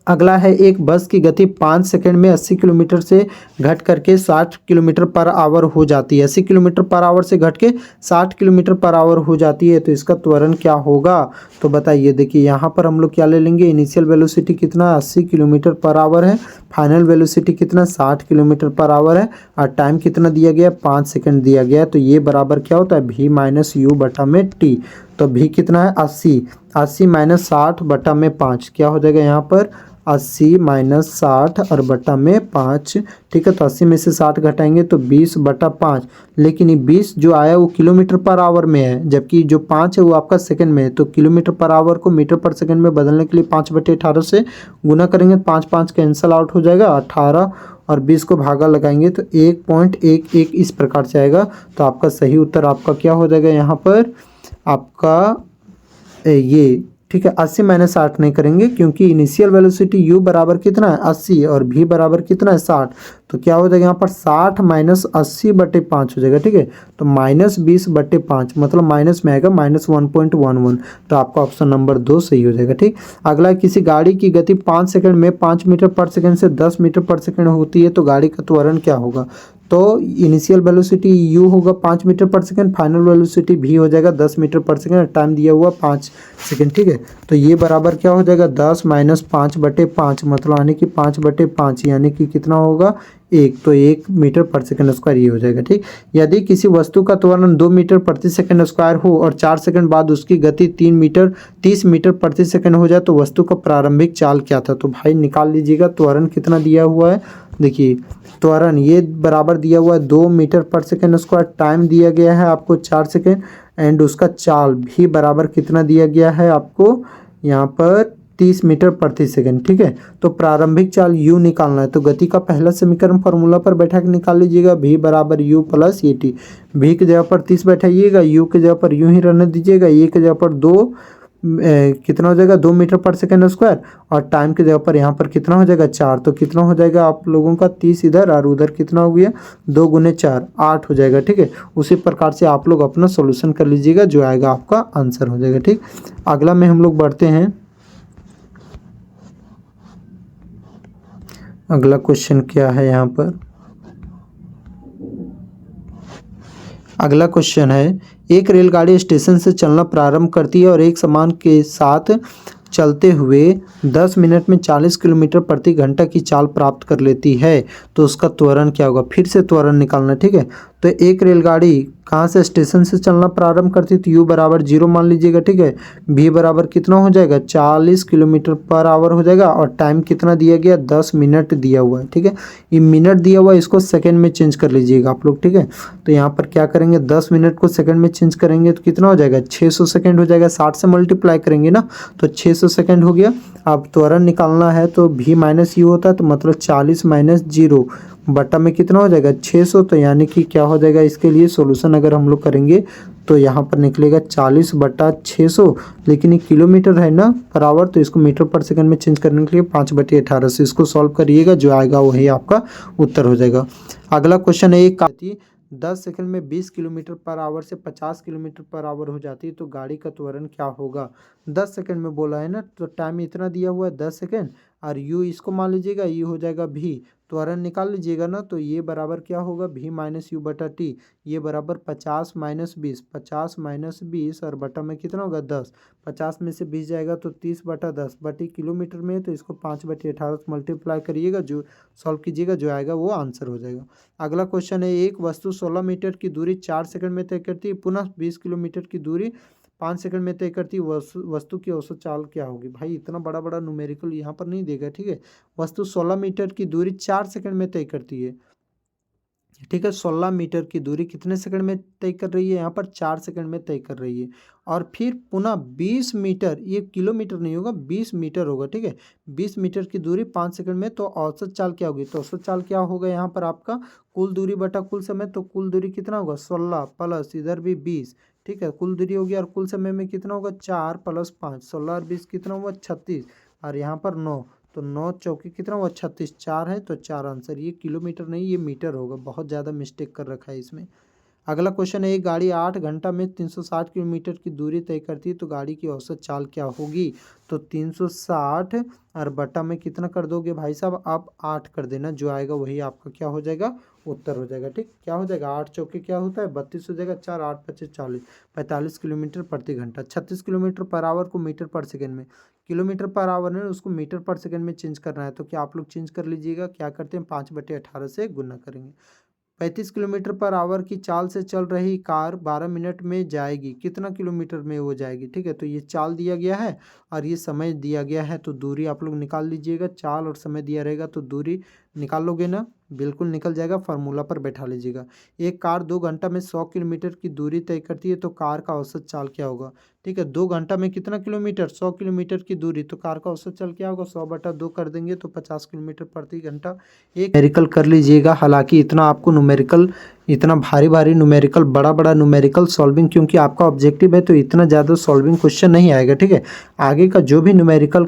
अगला है एक बस की गति 5 सेकंड में 80 किलोमीटर से घट करके 60 किलोमीटर पर आवर हो जाती है। 80 किलोमीटर पर आवर से घट के 60 किलोमीटर पर आवर हो जाती है, तो इसका त्वरण क्या होगा? तो बताइए। देखिए यहाँ पर हम लोग क्या ले लेंगे, इनिशियल वेलोसिटी कितना 80 किलोमीटर पर आवर है, फाइनल वेलोसिटी कितना 60 किलोमीटर पर आवर है, और टाइम कितना दिया गया 5 सेकंड दिया गया है। तो ये बराबर क्या होता है, v माइनस यू बटा में टी। तो v कितना है 80, 80 माइनस 60 बटा में 5, क्या हो जाएगा यहाँ पर 80 माइनस 60 और बटा में 5। ठीक है, तो 80 में से 60 घटाएंगे तो 20 बटा 5। लेकिन ये 20 जो आया वो किलोमीटर पर आवर में है, जबकि जो 5 है वो आपका सेकंड में है। तो किलोमीटर पर आवर को मीटर पर सेकंड में बदलने के लिए 5/18 से गुना करेंगे, 5 5 कैंसल आउट हो जाएगा, 18 और 20 को भागा लगाएंगे तो 1.11 इस प्रकार से आएगा। तो आपका सही उत्तर आपका क्या हो जाएगा यहाँ पर आपका ये। ठीक है, 80 माइनस 60 नहीं करेंगे क्योंकि इनिशियल वेलोसिटी u बराबर कितना है 80 और v बराबर कितना है 60। तो क्या हो जाएगा यहाँ पर 60 माइनस 80/5 हो जाएगा। ठीक है, तो माइनस 20/5 मतलब माइनस में आएगा माइनस 1.11। तो आपका ऑप्शन नंबर 2 सही हो जाएगा। ठीक, अगला किसी गाड़ी की गति 5 सेकंड में 5 मीटर पर सेकंड से 10 मीटर पर सेकंड होती है, तो गाड़ी का त्वरण क्या होगा? तो इनिशियल वेलोसिटी u होगा 5 मीटर पर सेकंड, फाइनल वेलोसिटी v हो जाएगा 10 मीटर पर सेकंड, टाइम दिया हुआ 5 सेकंड। ठीक है, तो ये बराबर क्या हो जाएगा 10 माइनस 5/5 मतलब यानी कि 5/5 यानी कि कितना होगा 1। तो 1 मीटर पर सेकंड स्क्वायर ये हो जाएगा। ठीक, यदि किसी वस्तु का त्वरण 2 मीटर प्रति सेकंड स्क्वायर हो और 4 सेकंड बाद उसकी गति 30 मीटर प्रति सेकंड हो जाए, तो वस्तु का प्रारंभिक चाल क्या था? तो भाई निकाल लीजिएगा, त्वरण कितना दिया हुआ है। देखिए त्वरण ये बराबर दिया हुआ है 2 मीटर पर सेकंड स्क्वायर, टाइम दिया गया है आपको 4 सेकंड, एंड उसका चाल भी बराबर कितना दिया गया है आपको यहाँ पर 30 मीटर प्रति सेकंड। ठीक है, तो प्रारंभिक चाल u निकालना है, तो गति का पहला समीकरण फॉर्मूला पर बैठा के निकाल लीजिएगा, v बराबर u plus A T. v की जगह पर 30 बैठाइएगा, u की जगह पर यूं ही रहने दीजिएगा, a की जगह पर 2 कितना हो जाएगा 2 मीटर पर सेकंड स्क्वायर, और टाइम की जगह पर यहाँ पर कितना हो जाएगा 4। तो कितना हो जाएगा आप लोगों का 30 इधर और उधर कितना हो गया 2 गुने 4 8 हो जाएगा। ठीक है, उसी प्रकार से आप लोग अपना सॉल्यूशन कर लीजिएगा, जो आएगा आपका आंसर हो जाएगा। ठीक, अगला में हम लोग बढ़ते हैं। अगला क्वेश्चन क्या है यहाँ पर, अगला क्वेश्चन है एक रेलगाड़ी स्टेशन से चलना प्रारंभ करती है और एक सामान के साथ चलते हुए 10 मिनट में 40 किलोमीटर प्रति घंटा की चाल प्राप्त कर लेती है, तो उसका त्वरण क्या होगा? फिर से त्वरण निकालना। ठीक है, तो एक रेलगाड़ी कहाँ से स्टेशन से चलना प्रारंभ करती है, तो u बराबर 0 मान लीजिएगा। ठीक है, v बराबर कितना हो जाएगा 40 किलोमीटर पर आवर हो जाएगा, और टाइम कितना दिया गया 10 मिनट दिया हुआ है। ठीक है, ये मिनट दिया हुआ है, इसको सेकंड में चेंज कर लीजिएगा आप लोग। ठीक है, तो यहाँ पर क्या करेंगे 10 मिनट को सेकंड में चेंज करेंगे तो कितना हो जाएगा 600 सेकंड हो जाएगा, 60 से मल्टीप्लाई करेंगे ना तो 600 सेकंड हो गया। अब त्वरण निकालना है तो v माइनस यू होता है, तो मतलब 40 माइनस 0 बटा में कितना हो जाएगा 600। तो यानी कि क्या हो जाएगा, इसके लिए सॉल्यूशन अगर हम लोग करेंगे तो यहाँ पर निकलेगा 40/600, लेकिन ये किलोमीटर है ना पर आवर, तो इसको मीटर पर सेकंड में चेंज करने के लिए 5/18 से इसको सॉल्व करिएगा, जो आएगा वही आपका उत्तर हो जाएगा। अगला क्वेश्चन है एक 10 सेकंड में 20 किलोमीटर पर आवर से 50 किलोमीटर पर आवर हो जाती है, तो गाड़ी का त्वरण क्या होगा? 10 सेकंड में बोला है ना, तो टाइम इतना दिया हुआ है 10 सेकंड, और u इसको मान लीजिएगा, ये हो जाएगा v, त्वरण निकाल लीजिएगा ना, तो ये बराबर क्या होगा v माइनस यू बटा टी। ये बराबर 50 माइनस 20, 50 माइनस 20 और बटा में कितना होगा 10, 50 में से 20 जाएगा तो 30/10 बटी किलोमीटर में है, तो इसको 5/18 से मल्टीप्लाई करिएगा, जो सॉल्व कीजिएगा, जो आएगा वो आंसर हो जाएगा। अगला क्वेश्चन है एक वस्तु 16 मीटर की दूरी 4 सेकंड में तय करती है, पुनः 20 किलोमीटर की दूरी 5 सेकंड में तय करती है, वस्तु की औसत चाल क्या होगी? भाई इतना बड़ा बड़ा न्यूमेरिकल यहाँ पर नहीं देगा। ठीक है, वस्तु 16 मीटर की दूरी 4 सेकंड में तय करती है। ठीक है, 16 मीटर की दूरी कितने सेकंड में तय कर रही है? यहाँ पर 4 सेकंड में तय कर रही है, और फिर पुनः 20 मीटर, ये किलोमीटर नहीं होगा 20 मीटर होगा। ठीक है, 20 मीटर की दूरी 5 सेकंड में, तो औसत चाल क्या होगी? तो औसत चाल क्या होगा यहाँ पर आपका कुल दूरी बटा कुल समय, तो कुल दूरी कितना होगा 16 प्लस इधर भी 20। ठीक है, कुल दूरी होगी, और कुल समय में कितना होगा 4 + 5, 16 और 20 कितना हुआ 36, और यहाँ पर 9, तो 9 चौकी कितना हुआ 36, 4 है तो 4 आंसर। ये किलोमीटर नहीं ये मीटर होगा, बहुत ज़्यादा मिस्टेक कर रखा है इसमें। अगला क्वेश्चन है, एक गाड़ी 8 घंटा में 360 किलोमीटर की दूरी तय करती है तो गाड़ी की औसत चाल क्या होगी। तो 360 और बटा में कितना कर दोगे भाई साहब, आप 8 कर देना, जो आएगा वही आपका क्या हो जाएगा, उत्तर हो जाएगा। ठीक, क्या हो जाएगा, 8 चौके क्या होता है 32 हो जाएगा, 4 8 25 40, 45 किलोमीटर प्रति घंटा। 36 किलोमीटर पर आवर को मीटर पर सेकेंड में, किलोमीटर पर आवर है उसको मीटर पर सेकेंड में चेंज करना है, तो क्या आप लोग चेंज कर लीजिएगा, क्या करते हैं 5/18 से गुना करेंगे। 35 किलोमीटर पर आवर की चाल से चल रही कार 12 मिनट में जाएगी, कितना किलोमीटर में वो जाएगी। ठीक है, तो ये चाल दिया गया है और ये समय दिया गया है, तो दूरी आप लोग निकाल लीजिएगा। चाल और समय दिया रहेगा तो दूरी निकाल लोगे ना, बिल्कुल निकल जाएगा, फार्मूला पर बैठा लीजिएगा। एक कार 2 घंटा में 100 किलोमीटर की दूरी तय करती है तो कार का औसत चाल क्या होगा। ठीक है, 2 घंटा में कितना किलोमीटर, 100 किलोमीटर की दूरी, तो कार का औसत चाल क्या होगा, 100/2 कर देंगे तो 50 किलोमीटर प्रति घंटा। एक न्यूमेरिकल कर लीजिएगा, हालांकि इतना आपको न्यूमेरिकल, इतना भारी भारी न्यूमेरिकल, बड़ा बड़ा न्यूमेरिकल सॉल्विंग, क्योंकि आपका ऑब्जेक्टिव है तो इतना ज़्यादा सॉल्विंग क्वेश्चन नहीं आएगा। ठीक है, आगे का जो भी न्यूमेरिकल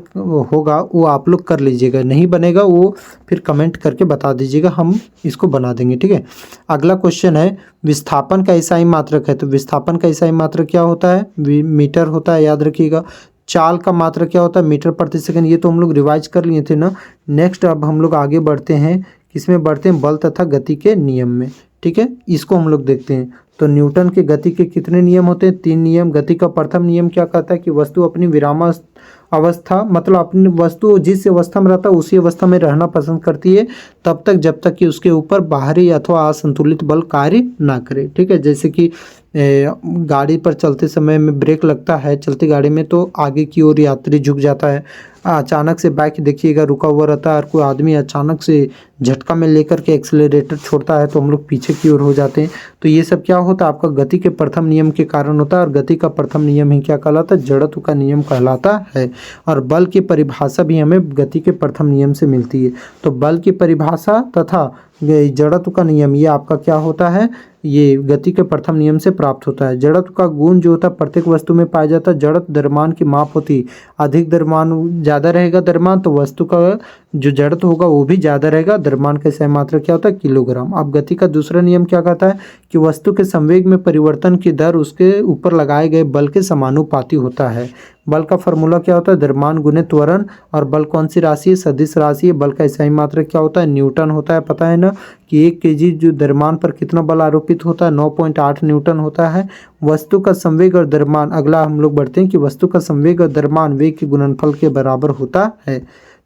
होगा वो आप लोग कर लीजिएगा, नहीं बनेगा वो फिर कमेंट करके बता दीजिएगा, हम इसको बना देंगे। ठीक है, अगला क्वेश्चन है, विस्थापन का ईसाई मात्रक है, तो विस्थापन का ईसाई मात्रक क्या होता है, मीटर होता है, याद रखिएगा। चाल का मात्रक क्या होता है, मीटर प्रति सेकंड, ये तो हम लोग रिवाइज कर लिए थे ना। नेक्स्ट अब हम लोग आगे बढ़ते हैं, किसमें बढ़ते हैं, बल तथा गति के नियम में। ठीक है, इसको हम लोग देखते हैं। तो न्यूटन के गति के कितने नियम होते हैं, 3 नियम। गति का प्रथम नियम क्या कहता है कि वस्तु अपनी विराम अवस्था, मतलब अपनी वस्तु जिस अवस्था में रहता है उसी अवस्था में रहना पसंद करती है तब तक जब तक कि उसके ऊपर बाहरी अथवा असंतुलित बल कार्य ना करे। ठीक है, जैसे कि गाड़ी पर चलते समय में ब्रेक लगता है चलती गाड़ी में तो आगे की ओर यात्री झुक जाता है। अचानक से बाइक देखिएगा रुका हुआ रहता है और कोई आदमी अचानक से झटका में लेकर के एक्सेलरेटर छोड़ता है तो हम लोग पीछे की ओर हो जाते हैं। तो ये सब क्या होता है, आपका गति के प्रथम नियम के कारण होता है, और गति का प्रथम नियम ही क्या कहलाता है, जड़त्व का नियम कहलाता है। और बल की परिभाषा भी हमें गति के प्रथम नियम से मिलती है। तो बल की परिभाषा तथा जड़त्व का नियम ये आपका क्या होता है, ये गति के प्रथम नियम से प्राप्त होता है। जड़त्व का गुण जो होता है प्रत्येक वस्तु में पाया जाता है। जड़त्व द्रव्यमान की माप होती है, अधिक द्रव्यमान ज़्यादा रहेगा द्रव्यमान तो वस्तु का जो जड़त्व होगा वो भी ज़्यादा रहेगा। द्रव्यमान का सही मात्रा क्या होता है, किलोग्राम। अब गति का दूसरा नियम क्या कहता है कि वस्तु के संवेग में परिवर्तन की दर उसके ऊपर लगाए गए बल के समानुपाती होता है। बल का फॉर्मूला क्या होता है, द्रव्यमान गुने त्वरण। और बल कौन सी राशि है, सदिश राशि है। बल का सही मात्रक क्या होता है, न्यूटन होता है। पता है ना कि 1 kg जो द्रव्यमान पर कितना बल आरोपित होता है, 9.8 न्यूटन होता है। वस्तु का संवेग और द्रव्यमान, अगला हम लोग बढ़ते हैं कि वस्तु का संवेग और द्रव्यमान वेग के गुणनफल के बराबर होता है।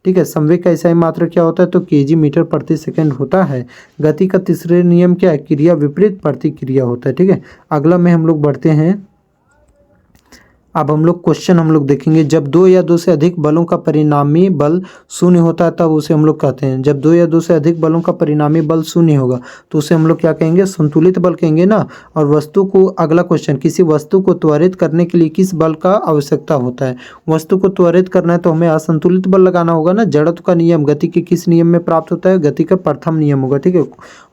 ठीक है, संवेग का सही मात्रक क्या होता है, तो kg मीटर प्रति सेकंड होता है। गति का तीसरे नियम क्या है, क्रिया विपरीत प्रतिक्रिया होता है। ठीक है, अगला में हम लोग बढ़ते हैं। अब हम लोग क्वेश्चन हम लोग देखेंगे, जब 2 या 2 से अधिक बलों का परिणामी बल शून्य होता है तब उसे हम लोग कहते हैं, जब 2 या 2 से अधिक बलों का परिणामी बल शून्य होगा तो उसे हम लोग क्या कहेंगे, संतुलित बल कहेंगे ना। और वस्तु को, अगला क्वेश्चन, किसी वस्तु को त्वरित करने के लिए किस बल का आवश्यकता होता है। वस्तु को त्वरित करना है तो हमें असंतुलित बल लगाना होगा ना। जड़त्व का नियम गति के किस नियम में प्राप्त होता है, गति का प्रथम नियम होगा। ठीक है,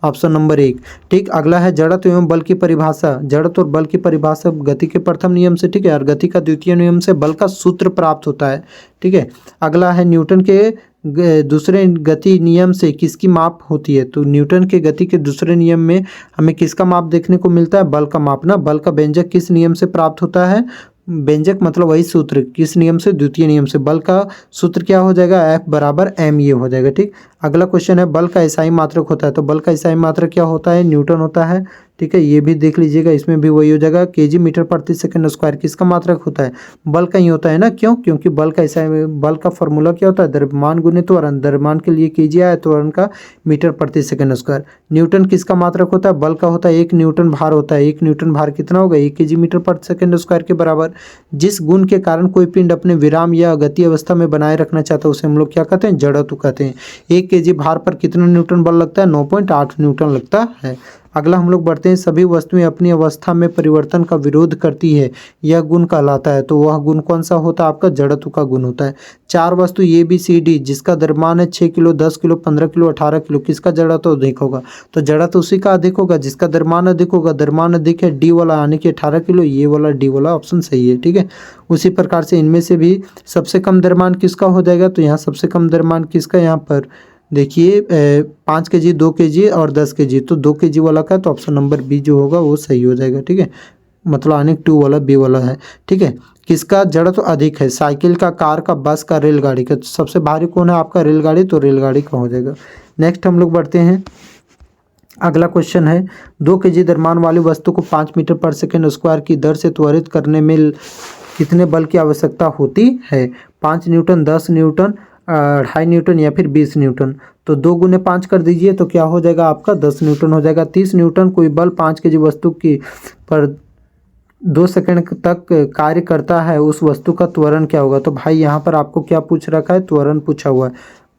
ऑप्शन नंबर 1। ठीक, अगला है जड़त्व एवं बल की परिभाषा। जड़त्व और बल की परिभाषा गति के प्रथम नियम से। ठीक है, और गति का द्वितीय नियम से बल का सूत्र प्राप्त होता है। ठीक है, अगला है न्यूटन के दूसरे गति नियम से किसकी माप होती है। तो न्यूटन के गति के दूसरे नियम में हमें किसका माप देखने को मिलता है, बल का माप ना। बल का व्यंजक किस नियम से प्राप्त होता है, व्यंजक मतलब वही सूत्र, किस नियम से, द्वितीय नियम से। बल का सूत्र क्या हो जाएगा, F बराबर m ये हो जाएगा। ठीक, अगला क्वेश्चन है, बल का SI मात्रक होता है। तो बल का SI मात्रक क्या होता है, न्यूटन होता है। ठीक है, ये भी देख लीजिएगा, इसमें भी वही हो जाएगा, kg मीटर प्रति सेकंड स्क्वायर। किसका मात्रक होता है, बल का ही होता है ना। क्यों, क्योंकि बल का SI, बल का फॉर्मूला क्या होता है, द्रव्यमान गुने त्वरण। द्रव्यमान के लिए kg आया, त्वरण का मीटर प्रति सेकंड स्क्वायर। न्यूटन किसका मात्रक होता है, बल का होता है। 1 न्यूटन भार होता है, 1 न्यूटन भार कितना होगा, 1 kg मीटर प्रति सेकंड स्क्वायर के बराबर। जिस गुण के कारण कोई पिंड अपने विराम या गति अवस्था में बनाए रखना चाहता है उसे हम लोग क्या कहते हैं, जड़त्व कहते हैं। 1 kg भार पर कितना न्यूटन बल लगता है, 9.8 न्यूटन लगता है। अगला हम लोग बढ़ते हैं, सभी वस्तुएं अपनी अवस्था में परिवर्तन का विरोध करती है, यह गुण कहलाता है। तो वह गुण कौन सा होता है, आपका जड़त्व का गुण होता है। 4 वस्तु ABCD जिसका द्रव्यमान है 6 किलो, 10 किलो, 15 किलो, 18 किलो, किसका जड़त्व अधिक होगा, तो जड़त्व उसी का अधिक होगा जिसका द्रव्यमान अधिक होगा। द्रव्यमान अधिक है D वाला, यानी कि 18 किलो, ये वाला D वाला ऑप्शन सही है। ठीक है, उसी प्रकार से इनमें से भी सबसे कम द्रव्यमान किसका हो जाएगा, तो यहाँ सबसे कम द्रव्यमान किसका, यहाँ पर देखिए 5 kg, 2 kg और 10 kg, तो 2 kg वाला का है, तो ऑप्शन नंबर बी जो होगा वो सही हो जाएगा। ठीक है, मतलब अनेक 2 वाला बी वाला है। ठीक है, किसका जड़त्व अधिक है, साइकिल का, कार का, बस का, रेलगाड़ी का? तो सबसे भारी कौन है आपका? रेलगाड़ी, तो रेलगाड़ी का हो जाएगा। नेक्स्ट हम लोग बढ़ते हैं। अगला क्वेश्चन है 2 kg द्रव्यमान वाली वस्तु को 5 मीटर पर सेकंड स्क्वायर की दर से त्वरित करने में कितने बल की आवश्यकता होती है? 5 न्यूटन, 10 न्यूटन, 2.5 न्यूटन या फिर 20 न्यूटन? तो 2 गुने 5 कर दीजिए तो क्या हो जाएगा आपका? 10 न्यूटन हो जाएगा। 30 न्यूटन कोई बल 5 kg वस्तु की पर 2 सेकंड तक कार्य करता है, उस वस्तु का त्वरण क्या होगा? तो भाई यहाँ पर आपको क्या पूछ रखा है? त्वरण पूछा हुआ है।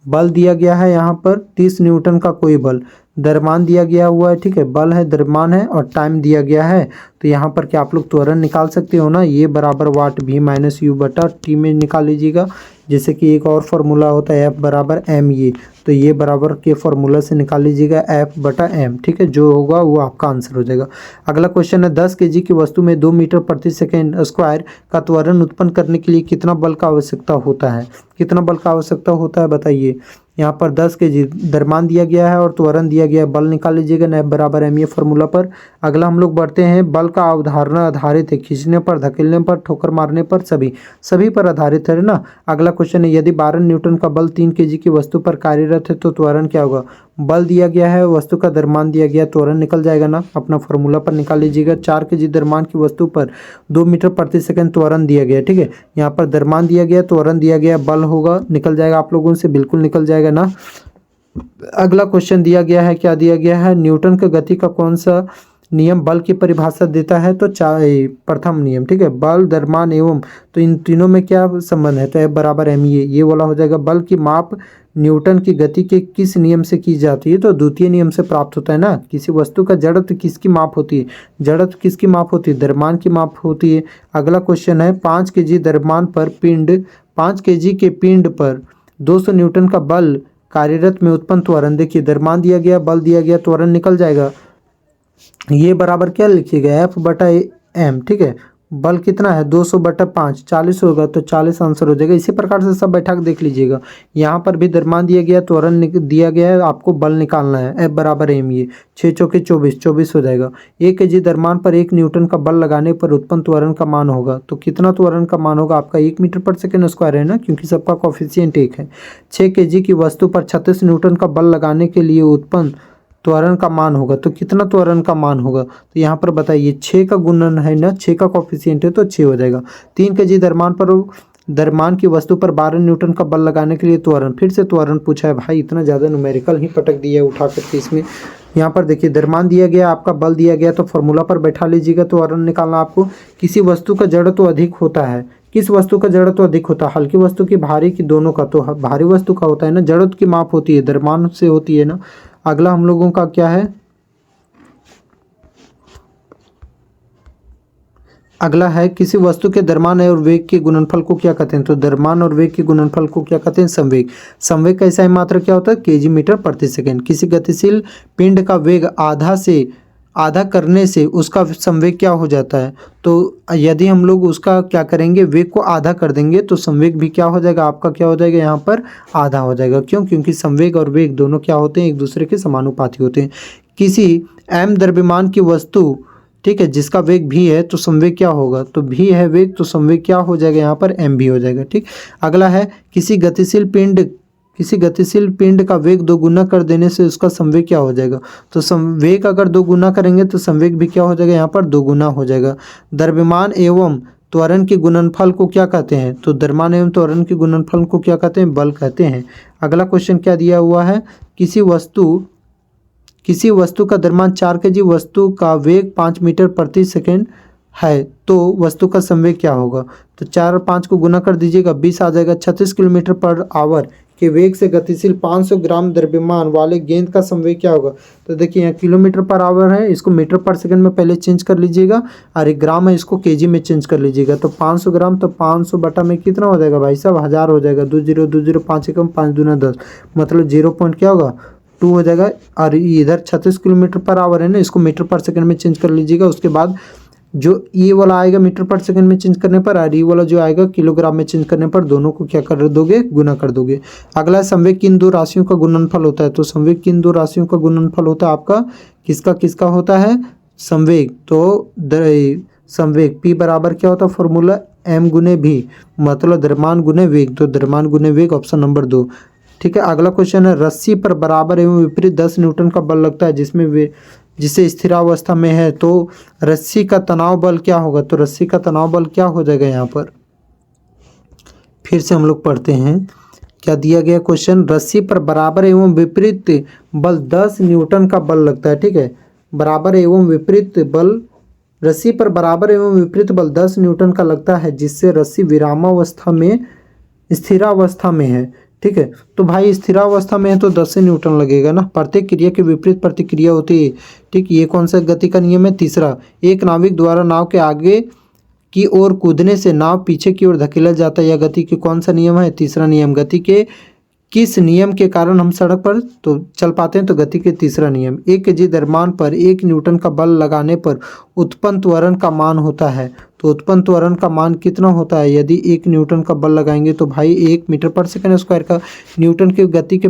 बल दिया गया है यहाँ पर 30 न्यूटन का कोई बल, द्रव्यमान दिया गया हुआ है। ठीक है, बल है, द्रव्यमान है और टाइम दिया गया है। तो यहाँ पर क्या आप लोग त्वरण निकाल सकते हो ना? ये बराबर वाट भी माइनस यू बटा टी में निकाल लीजिएगा। जैसे कि एक और फार्मूला होता है एफ बराबर एम, ये तो ये बराबर के फार्मूला से निकाल लीजिएगा एफ बटा एम। ठीक है, जो होगा वो आपका आंसर हो जाएगा। अगला क्वेश्चन है 10 kg की वस्तु में 2 मीटर प्रति सेकेंड स्क्वायर का त्वरण उत्पन्न करने के लिए कितना बल का आवश्यकता होता है? कितना बल का आवश्यकता होता है बताइए? यहाँ पर 10 kg द्रव्यमान दिया गया है और त्वरण दिया गया है, बल निकाल लीजिएगा एफ बराबर एम, ये फार्मूला पर। अगला हम लोग बढ़ते हैं। बल का अवधारणा आधारित है खींचने पर, धकेलने पर, ठोकर मारने पर, सभी पर आधारित है ना। अगला क्वेश्चन है यदि 12 न्यूटन का बल 3 kg की वस्तु पर कार्यरत है तो त्वरण क्या होगा? बल दिया गया है, वस्तु का द्रव्यमान दिया गया, त्वरण निकल जाएगा ना, अपना फार्मूला पर निकाल लीजिएगा। 4 kg द्रव्यमान की वस्तु पर 2 मीटर प्रति सेकंड त्वरण दिया गया। ठीक है, यहाँ पर द्रव्यमान दिया गया, त्वरण दिया गया, बल होगा, निकल जाएगा आप लोगों से, बिल्कुल निकल जाएगा ना। अगला क्वेश्चन दिया गया है, क्या दिया गया है? न्यूटन के गति का कौन सा नियम बल की परिभाषा देता है? तो प्रथम नियम। ठीक है, बल, द्रव्यमान एवं, तो इन तीनों में क्या संबंध है? तो एफ बराबर एम, ये वाला हो जाएगा। बल की माप न्यूटन की गति के किस नियम से की जाती है? तो द्वितीय नियम से प्राप्त होता है ना। किसी वस्तु का जड़त्व किसकी माप होती है? जड़त्व किसकी माप होती है? द्रव्यमान की माप होती है। अगला क्वेश्चन है 5 kg द्रव्यमान पर पिंड, 5 kg के पिंड पर 200 न्यूटन का बल कार्यरत में उत्पन्न त्वरण। देखिए द्रव्यमान दिया गया, बल दिया गया, त्वरण निकल जाएगा। ये बराबर क्या लिखिएगा? एफ बटा एम। ठीक है, बल कितना है? 200 बटा 5, 40 होगा, तो 40 आंसर हो जाएगा। इसी प्रकार से सब बैठा के देख लीजिएगा। यहाँ पर भी द्रव्यमान दिया गया, त्वरण दिया गया है, आपको बल निकालना है। एफ बराबर एम, ये 6 चौके 24, 24 हो जाएगा। 1 kg द्रव्यमान पर 1 न्यूटन का बल लगाने पर उत्पन्न त्वरण का मान होगा। तो कितना त्वरण का मान होगा आपका? 1 मीटर पर सेकेंड स्क्वायर है ना, क्योंकि सबका कोफिशिएंट 1 है। 6 kg की वस्तु पर 36 न्यूटन का बल लगाने के लिए उत्पन्न त्वरण का मान होगा। तो कितना त्वरण का मान होगा? तो यहाँ पर बताइए, 6 का गुणन है ना, 6 का कोफिशिएंट है तो 6 हो जाएगा। 3 kg द्रव्यमान की वस्तु पर 12 न्यूटन का बल लगाने के लिए त्वरण, फिर से त्वरण पूछा है भाई, इतना ज़्यादा न्यूमेरिकल ही पटक दिया है उठा करके इसमें। यहाँ पर देखिए द्रव्यमान दिया गया, आपका बल दिया गया, तो फार्मूला पर बैठा लीजिएगा, त्वरण निकालना आपको। किसी वस्तु का जड़त्व अधिक होता है, किस वस्तु का जड़त्व अधिक होता है? हल्की वस्तु की, भारी की, दोनों का? तो भारी वस्तु का होता है ना, जड़त्व की माप होती है, द्रव्यमान से होती है ना। अगला हम लोगों का क्या है? अगला है किसी वस्तु के द्रव्यमान और वेग के गुणनफल को क्या कहते हैं? तो द्रव्यमान और वेग के गुणनफल को क्या कहते हैं? संवेग। संवेग का ऐसा ही मात्रा क्या होता है? kg मीटर प्रति सेकंड। किसी गतिशील पिंड का वेग आधा करने से उसका संवेग क्या हो जाता है? तो यदि हम लोग उसका क्या करेंगे, वेग को आधा कर देंगे, तो संवेग भी क्या हो जाएगा आपका? क्या हो जाएगा यहाँ पर? आधा हो जाएगा। क्यों? क्योंकि संवेग और वेग दोनों क्या होते हैं? एक दूसरे के समानुपाती होते हैं। किसी m द्रव्यमान की वस्तु, ठीक है, जिसका वेग भी है, तो संवेग क्या होगा? तो भी है वेग, तो संवेग क्या हो जाएगा यहाँ पर? m भी हो जाएगा। ठीक, अगला है किसी गतिशील पिंड का वेग 2 गुना कर देने से उसका संवेग क्या हो जाएगा? तो संवेग अगर 2 गुना करेंगे तो संवेग भी क्या हो जाएगा? यहाँ पर 2 गुना हो जाएगा। द्रव्यमान एवं त्वरण के गुणनफल को क्या कहते हैं? तो द्रव्यमान एवं त्वरण के गुणनफल को क्या कहते हैं? बल कहते हैं। अगला क्वेश्चन क्या दिया हुआ है? किसी वस्तु का द्रव्यमान 4 kg, वस्तु का वेग 5 मीटर प्रति सेकेंड है, तो वस्तु का संवेग क्या होगा? तो 4 और 5 को गुना कर दीजिएगा, 20 आ जाएगा। 36 किलोमीटर पर आवर के वेग से गतिशील 500 ग्राम द्रव्यमान वाले गेंद का संवेग क्या होगा? तो देखिए यहाँ किलोमीटर पर आवर है, इसको मीटर पर सेकंड में पहले चेंज कर लीजिएगा, और 1 ग्राम है, इसको kg में चेंज कर लीजिएगा। तो 500 ग्राम, तो 500 बटा में कितना हो जाएगा भाई साहब? 1000 हो जाएगा। 20 5 एकम 5 दूना 10, मतलब 0 पॉइंट क्या होगा? 2 हो जाएगा। और इधर 36 किलोमीटर पर आवर है ना, इसको मीटर पर सेकंड में चेंज कर लीजिएगा। उसके बाद जो ये वाला आएगा मीटर पर सेकंड में चेंज करने पर, और ये वाला जो आएगा किलोग्राम में चेंज करने पर, दोनों को क्या कर दोगे, गुना कर दोगे। अगला संवेग की इन दो राशियों का गुणनफल होता है। तो संवेग की इन दो राशियों का गुणनफल होता है आपका किसका किसका होता है, संवेग। तो संवेग P बराबर क्या होता है फॉर्मूला, m गुने भी, मतलब द्रव्यमान गुने वेग। तो द्रव्यमान गुने वेग ऑप्शन नंबर 2। ठीक है, अगला क्वेश्चन है, रस्सी पर बराबर एवं विपरीत 10 न्यूटन का बल लगता है जिसमें वे जिसे स्थिरावस्था में है, तो रस्सी का तनाव बल क्या होगा। तो रस्सी का तनाव बल क्या हो जाएगा यहाँ पर, फिर से हम लोग पढ़ते हैं क्या दिया गया क्वेश्चन, रस्सी पर बराबर एवं विपरीत बल 10 न्यूटन का बल लगता है। ठीक है, बराबर एवं विपरीत बल, रस्सी पर बराबर एवं विपरीत बल 10 न्यूटन का लगता है जिससे रस्सी विरामावस्था में स्थिरावस्था में है। ठीक है, तो भाई स्थिरावस्था में है तो 10 न्यूटन लगेगा ना, प्रत्येक क्रिया के विपरीत प्रतिक्रिया होती है। ठीक, ये कौन सा गति का नियम है, तीसरा। एक नाविक द्वारा नाव के आगे की ओर कूदने से नाव पीछे की ओर धकेला जाता है, यह गति के कौन सा नियम है, तीसरा नियम। गति के किस नियम के कारण हम सड़क पर तो चल पाते हैं, तो गति के तीसरा नियम। 1 kg द्रव्यमान पर 1 न्यूटन का बल लगाने पर उत्पन्न त्वरण का मान होता है। तो उत्पन्न त्वरण का मान कितना होता है, यदि 1 न्यूटन का बल लगाएंगे तो भाई 1 मीटर पर सेकंड स्क्वायर का न्यूटन के गति के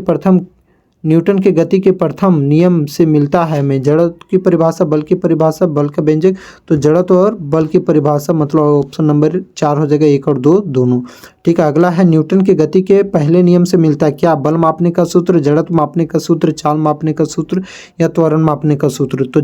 प्रथम नियम से मिलता है। हमें जड़त्व की परिभाषा, बल की परिभाषा, बल का व्यंजक। तो जड़त्व और बल की परिभाषा मतलब ऑप्शन नंबर 4 हो जाएगा, 1 और 2 दोनों। ठीक है, अगला है न्यूटन के गति के पहले नियम से मिलता है क्या, बल मापने का सूत्र, जड़त्व मापने का सूत्र, चाल मापने का सूत्र या त्वरण मापने का सूत्र। तो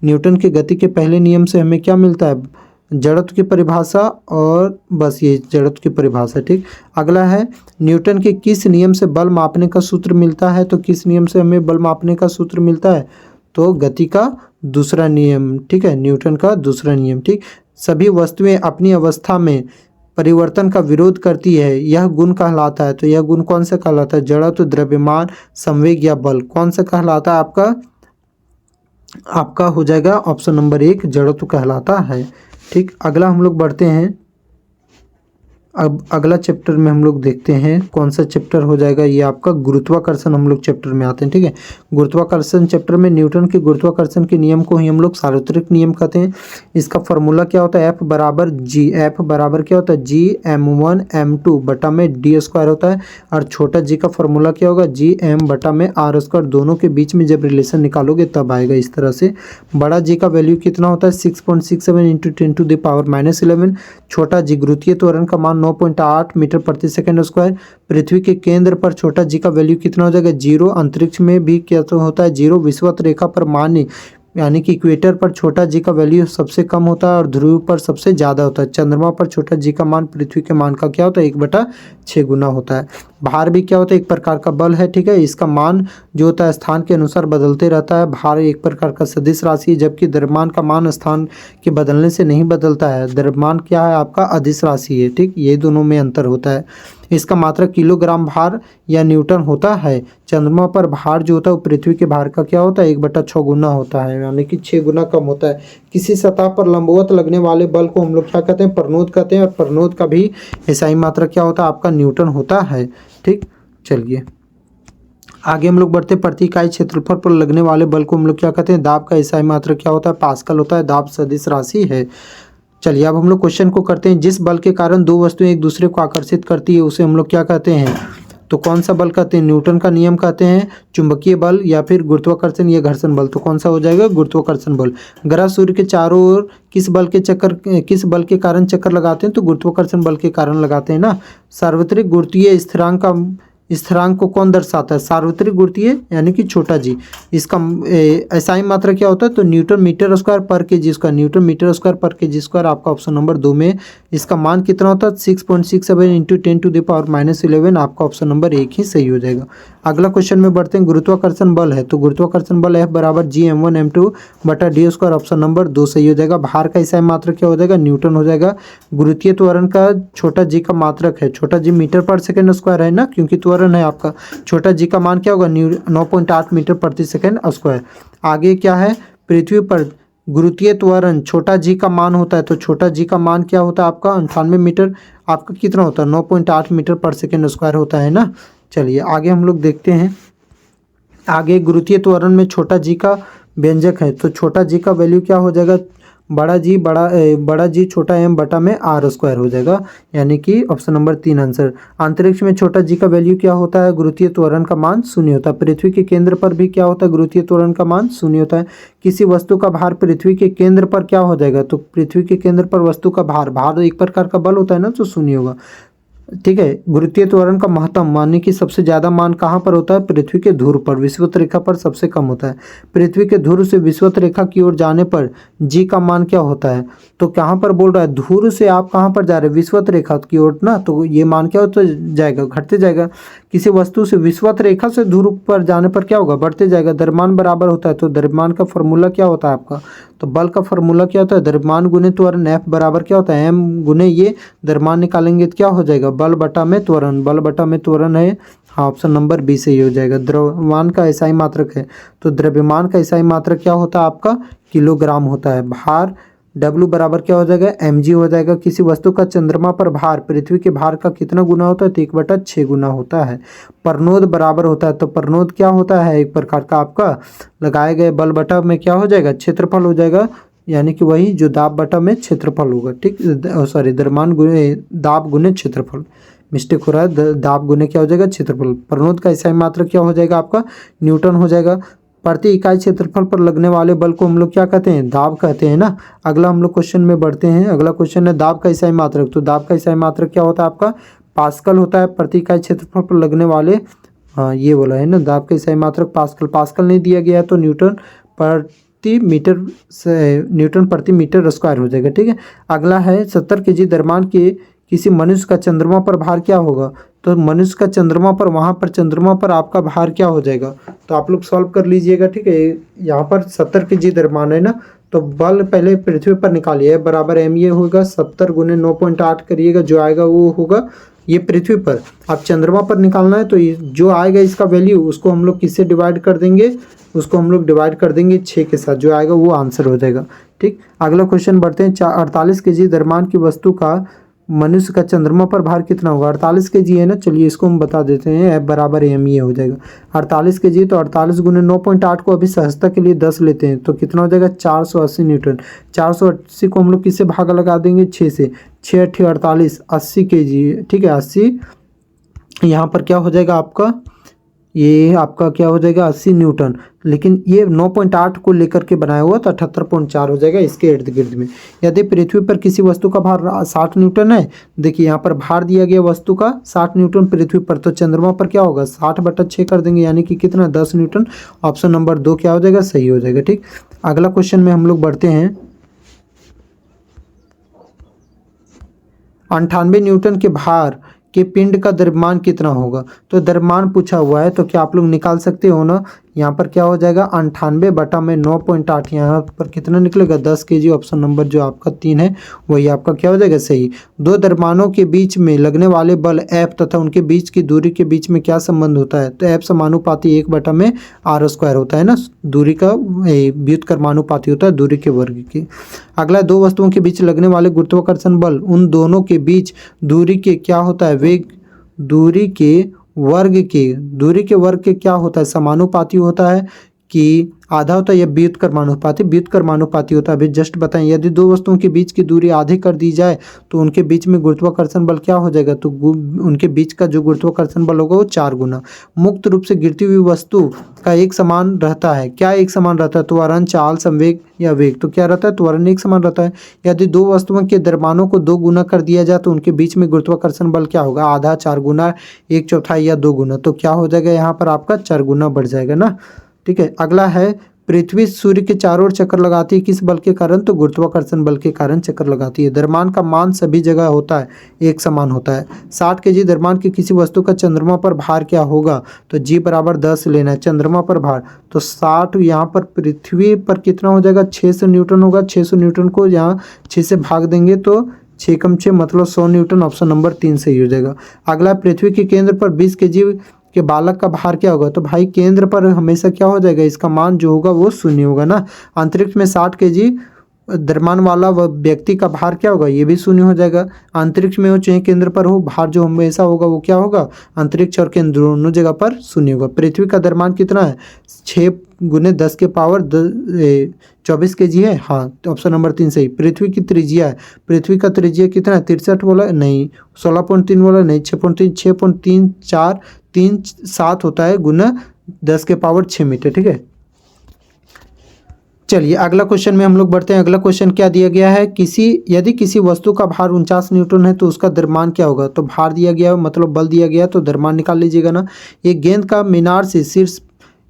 न्यूटन के गति के पहले नियम से हमें क्या मिलता है, जड़त्व की परिभाषा, और बस ये जड़त्व की परिभाषा। ठीक, अगला है न्यूटन के किस नियम से बल मापने का सूत्र मिलता है। तो किस नियम से हमें बल मापने का सूत्र मिलता है, तो गति का दूसरा नियम। ठीक है, न्यूटन का दूसरा नियम। ठीक, सभी वस्तुएं अपनी अवस्था में परिवर्तन का विरोध करती है, यह गुण कहलाता है। तो यह गुण कौन सा कहलाता है, जड़त्व, द्रव्यमान, संवेग या बल, कौन सा कहलाता है आपका हो जाएगा ऑप्शन नंबर 1 जड़त्व कहलाता है। ठीक, अगला हम लोग बढ़ते हैं। अब अगला चैप्टर में हम लोग देखते हैं कौन सा चैप्टर हो जाएगा, ये आपका गुरुत्वाकर्षण हम लोग चैप्टर में आते हैं। ठीक है, गुरुत्वाकर्षण चैप्टर में न्यूटन के गुरुत्वाकर्षण के नियम को ही हम लोग सार्वत्रिक नियम कहते हैं। इसका फॉर्मूला क्या होता है, F बराबर G, F बराबर क्या होता है G m1 m2 बटा में d स्क्वायर होता है, और छोटा g का फॉर्मूला क्या होगा G m बटा में r स्क्वायर। दोनों के बीच में जब रिलेशन निकालोगे तब आएगा इस तरह से। बड़ा g का वैल्यू कितना होता है 6.67 इंटू 10⁻11। छोटा g गुरुत्वीय त्वरण का मान 9.8 मीटर प्रति सेकंड स्क्वायर। पृथ्वी के केंद्र पर छोटा जी का वैल्यू कितना हो जाएगा 0। अंतरिक्ष में भी क्या तो होता है 0। विषुवत रेखा पर मान्य यानी कि इक्वेटर पर छोटा जी का वैल्यू सबसे कम होता है और ध्रुव पर सबसे ज़्यादा होता है। चंद्रमा पर छोटा जी का मान पृथ्वी के मान का क्या होता है 1/6 गुना होता है। भार भी क्या होता है एक प्रकार का बल है, ठीक है। इसका मान जो होता है स्थान के अनुसार बदलते रहता है। भार एक प्रकार का सदिश राशि है, जबकि द्रव्यमान का मान स्थान के बदलने से नहीं बदलता है। द्रव्यमान क्या है आपका अदिश राशि है, ठीक। ये दोनों में अंतर होता है। इसका मात्रक किलोग्राम भार या न्यूटन होता है। चंद्रमा पर भार जो होता है वो पृथ्वी के भार का क्या होता है 1/6 गुना होता है, यानी कि 6 गुना कम होता है। किसी सतह पर लंबवत लगने वाले बल को हम लोग क्या कहते हैं प्रणोद कहते हैं, और प्रणोद का भी ऐसा मात्रक क्या होता है आपका न्यूटन होता है, ठीक। चलिए आगे हम लोग बढ़ते। प्रति इकाई क्षेत्रफल पर लगने वाले बल को हम लोग क्या कहते हैं दाब का ऐसा मात्रक क्या होता है पास्कल होता है। दाब सदिश राशि है। चलिए अब हम लोग क्वेश्चन को करते हैं। जिस बल के कारण दो वस्तुएं एक दूसरे को आकर्षित करती है उसे हम लोग क्या कहते हैं, तो कौन सा बल कहते हैं, न्यूटन का नियम कहते हैं, चुंबकीय बल या फिर गुरुत्वाकर्षण या घर्षण बल। तो कौन सा हो जाएगा गुरुत्वाकर्षण बल। ग्रह सूर्य के चारों ओर किस बल के कारण चक्कर लगाते हैं, तो गुरुत्वाकर्षण बल के कारण लगाते हैं ना। सार्वत्रिक गुरुत्वीय स्थिरांक को कौन दर्शाता है, सार्वत्रिक गुरुत्वीय यानी कि छोटा जी। इसका ऐसा मात्रा क्या होता है, तो newton meter square per kg square. Newton meter square per kg square आपका ऑप्शन नंबर 2 में। इसका मान कितना होता है 6.67 इंटू 10⁻11। आपका ऑप्शन नंबर 1 ही सही हो जाएगा। अगला क्वेश्चन में बढ़ते हैं। गुरुत्वाकर्षण बल है, तो गुरुत्वाकर्षण बल F बराबर G m1 m2 बटा d स्क्वायर। ऑप्शन नंबर 2 सही हो जाएगा। भार का ऐसा मात्रक क्या हो जाएगा न्यूटन हो जाएगा। गुरुत्वीय त्वरण का छोटा जी का मात्रक है, छोटा जी मीटर पर सेकंड स्क्वायर है ना, क्योंकि त्वरण है आपका। छोटा जी का मान क्या होगा 9.8 मीटर प्रति सेकंड स्क्वायर। आगे क्या है, पृथ्वी पर गुरुत्वीय त्वरण छोटा जी का मान होता है, तो छोटा जी का मान क्या होता है आपका 98 मीटर, आपका कितना होता है 9.8 मीटर पर सेकंड स्क्वायर होता है ना। चलिए आगे हम लोग देखते हैं। आगे गुरुत्वीय त्वरण में छोटा जी का व्यंजक है, तो छोटा जी का वैल्यू क्या हो जाएगा बड़ा जी छोटा एम बटा में आर स्क्वायर हो जाएगा, यानी कि ऑप्शन नंबर 3 आंसर। अंतरिक्ष में छोटा जी का वैल्यू क्या होता है? गुरुत्वीय त्वरण का मान शून्य होता है। पृथ्वी के केंद्र पर भी क्या होता है? गुरुत्वीय त्वरण का मान शून्य होता है। किसी वस्तु का भार पृथ्वी के केंद्र पर क्या हो जाएगा? तो पृथ्वी के केंद्र पर वस्तु का भार एक प्रकार का बल होता है ना, तो शून्य होगा। ठीक है। गुरुत्वीय त्वरण का महत्तम मानने की सबसे ज्यादा मान कहाँ पर होता है? पृथ्वी के ध्रुव पर। विषुवत रेखा पर सबसे कम होता है। पृथ्वी के ध्रुव से विषुवत रेखा की ओर जाने पर जी का मान क्या होता है? तो कहाँ पर बोल रहा है? ध्रुव से आप कहाँ पर जा रहे हैं? विषुवत रेखा की ओर ना, तो ये मान क्या होता जाएगा? घटते जाएगा। किसी वस्तु से विषुवत रेखा से ध्रुव पर जाने पर क्या होगा? बढ़ते जाएगा। द्रव्यमान बराबर होता है, तो द्रव्यमान का फॉर्मूला क्या होता है आपका? तो बल का फॉर्मूला क्या होता है? द्रव्यमान गुने त्वरण। एफ बराबर क्या होता है? एम गुने ये द्रव्यमान निकालेंगे तो क्या हो जाएगा? बल बटा में त्वरण। बल बटा में त्वरण है, हाँ ऑप्शन नंबर बी सही हो जाएगा। द्रव्यमान का एसआई मात्रक है, तो द्रव्यमान का एसआई मात्रक क्या होता है आपका? किलोग्राम होता है। भार W बराबर क्या हो जाएगा? mg हो जाएगा। किसी वस्तु का चंद्रमा पर भार पृथ्वी के भार का कितना गुना होता है? तो 1/6 गुना होता है। परनोद बराबर होता है, तो परनोद क्या होता है? एक प्रकार का आपका लगाए गए बल बटा में क्या हो जाएगा? क्षेत्रफल हो जाएगा, यानी कि वही जो दाब बटा में क्षेत्रफल होगा। ठीक, सॉरी, द्रव्यमान गुने दाब गुने क्षेत्रफल, मिस्टेक हो रहा है। दाब गुने क्या हो जाएगा? क्षेत्रफल। परनोद का एसआई मात्रक क्या हो जाएगा आपका? न्यूटन हो जाएगा। प्रति इकाई क्षेत्रफल पर लगने वाले बल को हम लोग क्या कहते हैं? दाब कहते हैं ना। अगला हम लोग क्वेश्चन में बढ़ते हैं। अगला क्वेश्चन है दाब का एसआई मात्रक। तो दाब का एसआई मात्रक क्या होता है आपका? पास्कल होता है। प्रति इकाई क्षेत्रफल पर लगने वाले, हाँ ये बोला है ना, दाब का एसआई मात्रक पास्कल। पास्कल नहीं दिया गया है तो न्यूटन प्रति मीटर स्क्वायर हो जाएगा। ठीक है। अगला है 70 केजी द्रव्यमान के किसी मनुष्य का चंद्रमा पर भार क्या होगा? तो मनुष्य का चंद्रमा पर, वहाँ पर चंद्रमा पर आपका भार क्या हो जाएगा? तो आप लोग सॉल्व कर लीजिएगा। ठीक है। यहाँ पर 70 केजी द्रव्यमान है ना, तो बल पहले पृथ्वी पर निकालिए, बराबर एम ये होगा 70 गुने 9.8 करिएगा, जो आएगा वो होगा ये पृथ्वी पर। अब चंद्रमा पर निकालना है, तो जो आएगा इसका वैल्यू, उसको हम लोग किससे डिवाइड कर देंगे? उसको हम लोग डिवाइड कर देंगे 6 के साथ, जो आएगा वो आंसर हो जाएगा। ठीक। अगला क्वेश्चन बढ़ते हैं। 48 केजी द्रव्यमान की वस्तु का मनुष्य का चंद्रमा पर भार कितना होगा? 48 केजी है ना, चलिए इसको हम बता देते हैं। एफ बराबर एम ये हो जाएगा 48 केजी। तो 48 गुने 9.8 को अभी सहजता के लिए 10 लेते हैं, तो कितना हो जाएगा? 480 न्यूटन। 480 को हम लोग किससे भागा लगा देंगे? 6 से। 6 × 48 80 केजी। ठीक है। 80 यहाँ पर क्या हो जाएगा आपका? ये आपका क्या हो जाएगा? 80 न्यूटन। लेकिन ये 9.8 को लेकर के बनाया हुआ, तो 78.4 हो जाएगा इसके इर्द गिर्द में। यदि पृथ्वी पर किसी वस्तु का भार 60 न्यूटन है, देखिए यहाँ पर भार दिया गया वस्तु का 60 न्यूटन पृथ्वी पर, तो चंद्रमा पर क्या होगा? 60/6 कर देंगे, यानी कि कितना? 10 न्यूटन। ऑप्शन नंबर 2 क्या हो जाएगा? सही हो जाएगा। ठीक। अगला क्वेश्चन में हम लोग बढ़ते हैं। 98 न्यूटन के भार कि पिंड का द्रव्यमान कितना होगा? तो द्रव्यमान पूछा हुआ है, तो क्या आप लोग निकाल सकते हो ना? यहाँ पर क्या हो जाएगा? 98 बटा में 9.8, यहाँ पर कितना निकलेगा? 10 केजी। ऑप्शन नंबर जो आपका 3 है वही आपका क्या हो जाएगा? सही। दो द्रव्यमानों के बीच में लगने वाले बल F तथा उनके बीच की दूरी के बीच में क्या संबंध होता है? तो F समानुपाती 1 बटा में R स्क्वायर होता है ना, दूरी का व्युत्क्रमानुपाती होता है दूरी के वर्ग की। अगला, दो वस्तुओं के बीच लगने वाले गुरुत्वाकर्षण बल, उन दोनों के बीच दूरी के क्या होता है? वेग दूरी के वर्ग के क्या होता है? समानुपाती होता है कि आधा होता है, या व्युत्क्रमानुपाती होता है। अभी जस्ट बताएं, यदि दो वस्तुओं के बीच की दूरी आधी कर दी जाए तो उनके बीच में गुरुत्वाकर्षण बल क्या हो जाएगा? तो उनके बीच का जो गुरुत्वाकर्षण बल होगा वो 4 गुना। मुक्त रूप से गिरती हुई वस्तु का एक समान रहता है। क्या एक समान रहता है? त्वरण, चाल, संवेग या वेग। तो क्या रहता है? त्वरण एक समान रहता है। यदि दो वस्तुओं के द्रव्यमानों को 2 गुना कर दिया जाए तो उनके बीच में गुरुत्वाकर्षण बल क्या होगा? आधा, 4 गुना, 1/4 या 2 गुना। तो क्या हो जाएगा? यहाँ पर आपका 4 गुना बढ़ जाएगा ना। ठीक है। अगला है, पृथ्वी सूर्य के चारों ओर चक्कर लगाती है किस बल के कारण? तो गुरुत्वाकर्षण बल के कारण चक्कर लगाती है। द्रव्यमान का मान सभी जगह होता है, एक समान होता है। 60 केजी द्रव्यमान की किसी वस्तु का चंद्रमा पर भार क्या होगा? तो G बराबर 10 लेना है। चंद्रमा पर भार तो 60, यहाँ पर पृथ्वी पर कितना हो जाएगा? 600 न्यूटन होगा। 600 न्यूटन को यहाँ 6 से भाग देंगे तो 6 × 6 मतलब 100 न्यूटन। ऑप्शन नंबर 3 सही हो जाएगा। अगला, पृथ्वी के केंद्र पर 20 केजी के बालक का भार क्या होगा? तो भाई केंद्र पर हमेशा क्या हो जाएगा? इसका मान जो होगा वो 0 होगा ना। अंतरिक्ष में 60 केजी द्रव्यमान वाला वह व्यक्ति का भार क्या होगा, ये भी शून्य हो जाएगा। अंतरिक्ष में हो चाहे केंद्र पर हो, भार जो हमेशा होगा वो क्या होगा, अंतरिक्ष और केंद्र दोनों जगह पर शून्य होगा। पृथ्वी का द्रव्यमान कितना है, 6 × 10 के पावर 24 kg है। हाँ, तो ऑप्शन नंबर 3 सही। पृथ्वी की त्रिज्या है, पृथ्वी का त्रिज्या कितना है, 63 बोला नहीं, 16.3 बोला नहीं, 6.3, 6.3437 होता है गुना 10 के पावर 6 मीटर। ठीक है, चलिए अगला क्वेश्चन में हम लोग बढ़ते हैं। अगला क्वेश्चन क्या दिया गया है, यदि किसी वस्तु का भार 49 न्यूटन है तो उसका द्रव्यमान क्या होगा। तो भार दिया गया मतलब बल दिया गया, तो द्रव्यमान निकाल लीजिएगा ना। एक गेंद का मीनार से शीर्ष,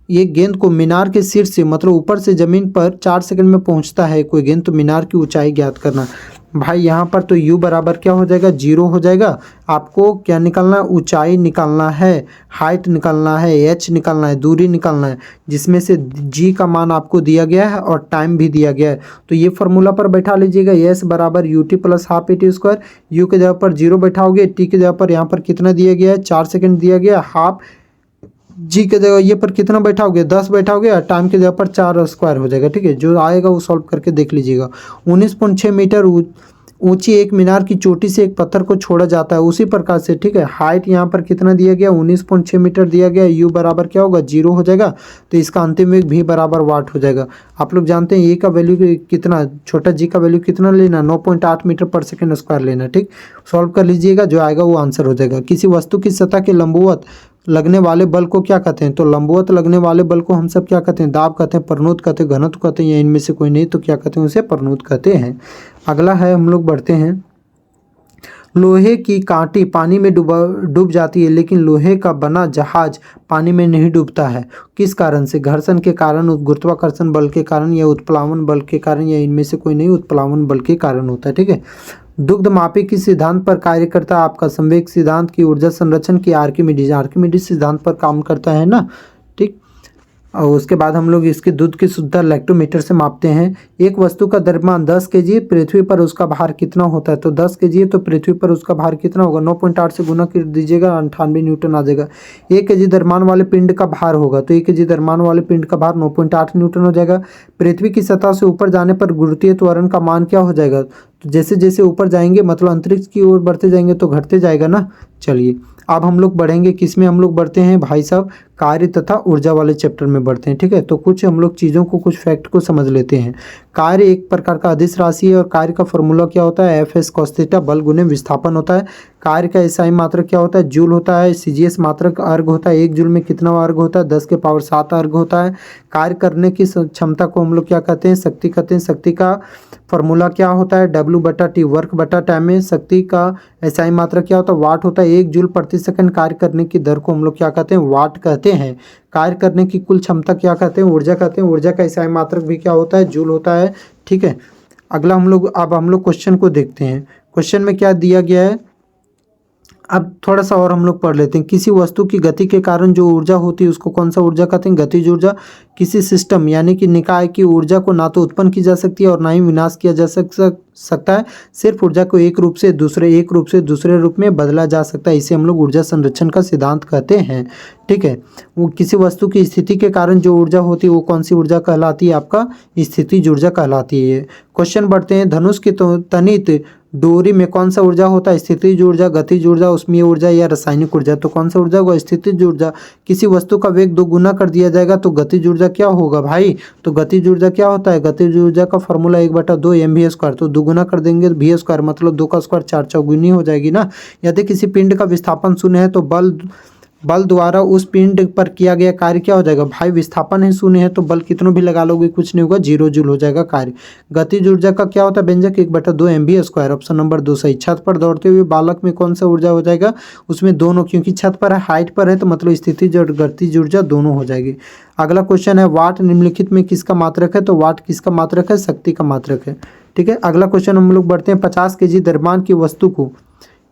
ये गेंद को मीनार के शीर्ष से मतलब ऊपर से ज़मीन पर 4 सेकंड में पहुंचता है कोई गेंद, तो मीनार की ऊंचाई ज्ञात करना। भाई यहाँ पर तो u बराबर क्या हो जाएगा, 0 हो जाएगा। आपको क्या निकालना है, ऊंचाई निकालना है, हाइट निकालना है, h निकालना है, दूरी निकालना है, जिसमें से g का मान आपको दिया गया है और टाइम भी दिया गया है। तो ये फॉर्मूला पर बैठा लीजिएगा, s बराबर ut + ½ at²। u के जगह पर 0 बैठाओगे, t के जगह पर यहाँ पर कितना दिया गया है, 4 सेकेंड दिया गया है, ½ जी के जगह ये पर कितना बैठाओगे, 10 बैठाओगे, और टाइम के जगह पर 4² हो जाएगा। ठीक है, जो आएगा वो सॉल्व करके देख लीजिएगा। 19.6 मीटर ऊंची एक मीनार की चोटी से एक पत्थर को छोड़ा जाता है, उसी प्रकार से। ठीक है, हाइट यहाँ पर कितना दिया गया, 19.6 मीटर दिया गया। u बराबर क्या होगा, 0 हो जाएगा, तो इसका अंतिम वेग v बराबर वाट हो जाएगा। आप लोग जानते हैं a का वैल्यू कितना, छोटा g का वैल्यू कितना लेना, 9.8 मीटर पर सेकेंड स्क्वायर लेना। ठीक, सॉल्व कर लीजिएगा, जो आएगा वो आंसर हो जाएगा। किसी वस्तु की सतह के लंबवत लगने वाले बल को क्या कहते हैं। तो लंबवत लगने वाले बल को हम सब क्या कहते हैं, दाब कहते हैं, प्रणोद कहते हैं, घनत्व कहते हैं, या इनमें से कोई नहीं तो क्या कहते हैं, उसे प्रणोद कहते हैं। अगला है, हम लोग बढ़ते हैं। लोहे की कांटी पानी में डूब जाती है, लेकिन लोहे का बना जहाज पानी में नहीं डूबता है, किस कारण से। घर्षण के कारण, गुरुत्वाकर्षण बल के कारण, या उत्प्लावन बल के कारण, या इनमें से कोई नहीं, उत्प्लावन बल के कारण होता है। ठीक है, दुग्धमापी किस सिद्धांत पर कार्य करता है आपका, संवेग सिद्धांत की, ऊर्जा संरक्षण की, आर्किमिडीज सिद्धांत पर काम करता है ना। ठीक, और उसके बाद हम लोग इसके दूध की शुद्धता लैक्टोमीटर से मापते हैं। एक वस्तु का द्रव्यमान 10 kg, पृथ्वी पर उसका भार कितना होता है। तो 10 kg है तो पृथ्वी पर उसका भार कितना होगा, 9.8 से गुना कर दीजिएगा, 98 न्यूटन आ जाएगा। 1 kg द्रव्यमान वाले पिंड का भार होगा, तो 1 kg द्रव्यमान वाले पिंड का भार 9.8 न्यूटन हो जाएगा। पृथ्वी की सतह से ऊपर जाने पर गुरुत्वीय त्वरण का मान क्या हो जाएगा। तो जैसे जैसे ऊपर जाएंगे मतलब अंतरिक्ष की ओर बढ़ते जाएंगे तो घटते जाएगा ना। चलिए अब हम लोग बढ़ेंगे, किस में हम लोग बढ़ते हैं भाई साहब, कार्य तथा ऊर्जा वाले चैप्टर में बढ़ते हैं। ठीक है, तो कुछ हम लोग चीज़ों को, कुछ फैक्ट को समझ लेते हैं। कार्य एक प्रकार का अदिश राशि है और कार्य का फॉर्मूला क्या होता है, F/s cos θ बल गुने विस्थापन होता है। कार्य का एसआई मात्रक क्या होता है, जूल होता है। CGS मात्रक अर्घ होता है, 1 जूल में कितना अर्घ होता है, 10 के पावर 7 अर्घ होता है। कार्य करने की क्षमता को हम लोग क्या कहते हैं, शक्ति कहते हैं। शक्ति का फॉर्मूला क्या होता है, W/T वर्क बटा टाइम में। शक्ति का एसआई मात्रक क्या होता है, वाट होता है। 1 जूल प्रति सेकंड कार्य करने की दर को हम लोग क्या कहते हैं, वाट कहते हैं। कार्य करने की कुल क्षमता क्या कहते हैं, ऊर्जा कहते हैं। ऊर्जा का एसआई मात्रक भी क्या होता है, जूल होता है। ठीक है, अगला हम लोग क्वेश्चन को देखते हैं। क्वेश्चन में क्या दिया गया है, अब थोड़ा सा और हम लोग पढ़ लेते हैं। किसी वस्तु की गति के कारण जो ऊर्जा होती है उसको कौन सा ऊर्जा कहते हैं, गतिज ऊर्जा। किसी सिस्टम यानी कि निकाय की ऊर्जा को ना तो उत्पन्न की जा सकती है और ना ही विनाश किया जा सकता है। सिर्फ ऊर्जा को एक रूप से दूसरे रूप में बदला जा सकता है। इसे हम लोग ऊर्जा संरक्षण का सिद्धांत कहते हैं। ठीक है, वो किसी वस्तु की स्थिति के कारण जो ऊर्जा होती है वो कौन सी ऊर्जा कहलाती है, आपका स्थितिज ऊर्जा कहलाती है। क्वेश्चन बढ़ते हैं। धनुष की तनित डोरी में कौन सा ऊर्जा होता है, स्थितिज ऊर्जा, गतिज ऊर्जा, उष्मीय ऊर्जा या रासायनिक ऊर्जा। तो कौन सा ऊर्जा होगा, स्थितिज ऊर्जा। किसी वस्तु का वेग 2 गुना कर दिया जाएगा तो गतिज ऊर्जा क्या होगा भाई, तो गतिज ऊर्जा क्या होता है, गतिज ऊर्जा का फॉर्मूला 1/2 mv²। तो 2 गुना कर देंगे v² मतलब 2 का स्क्वायर 4 चौगुनी हो जाएगी ना। यदि किसी पिंड का विस्थापन 0 है तो बल द्वारा उस पिंड पर किया गया कार्य क्या हो जाएगा भाई, विस्थापन है 0 है तो बल कितनों भी लगा लोगे कुछ नहीं होगा, 0 जूल हो जाएगा कार्य। गतिज ऊर्जा का क्या होता है व्यंजक, 1/2 mv²। ऑप्शन नंबर 2 सही। छत पर दौड़ते हुए बालक में कौन सा ऊर्जा हो जाएगा, उसमें दोनों, क्योंकि छत पर है, हाइट पर है, तो मतलब स्थितिज और गतिज ऊर्जा दोनों हो जाएगी। अगला क्वेश्चन है, वाट निम्नलिखित में किसका मात्रक है। तो वाट किसका मात्रक है, शक्ति का मात्रक है। ठीक है, अगला क्वेश्चन हम लोग बढ़ते हैं। 50 kg द्रव्यमान की वस्तु को,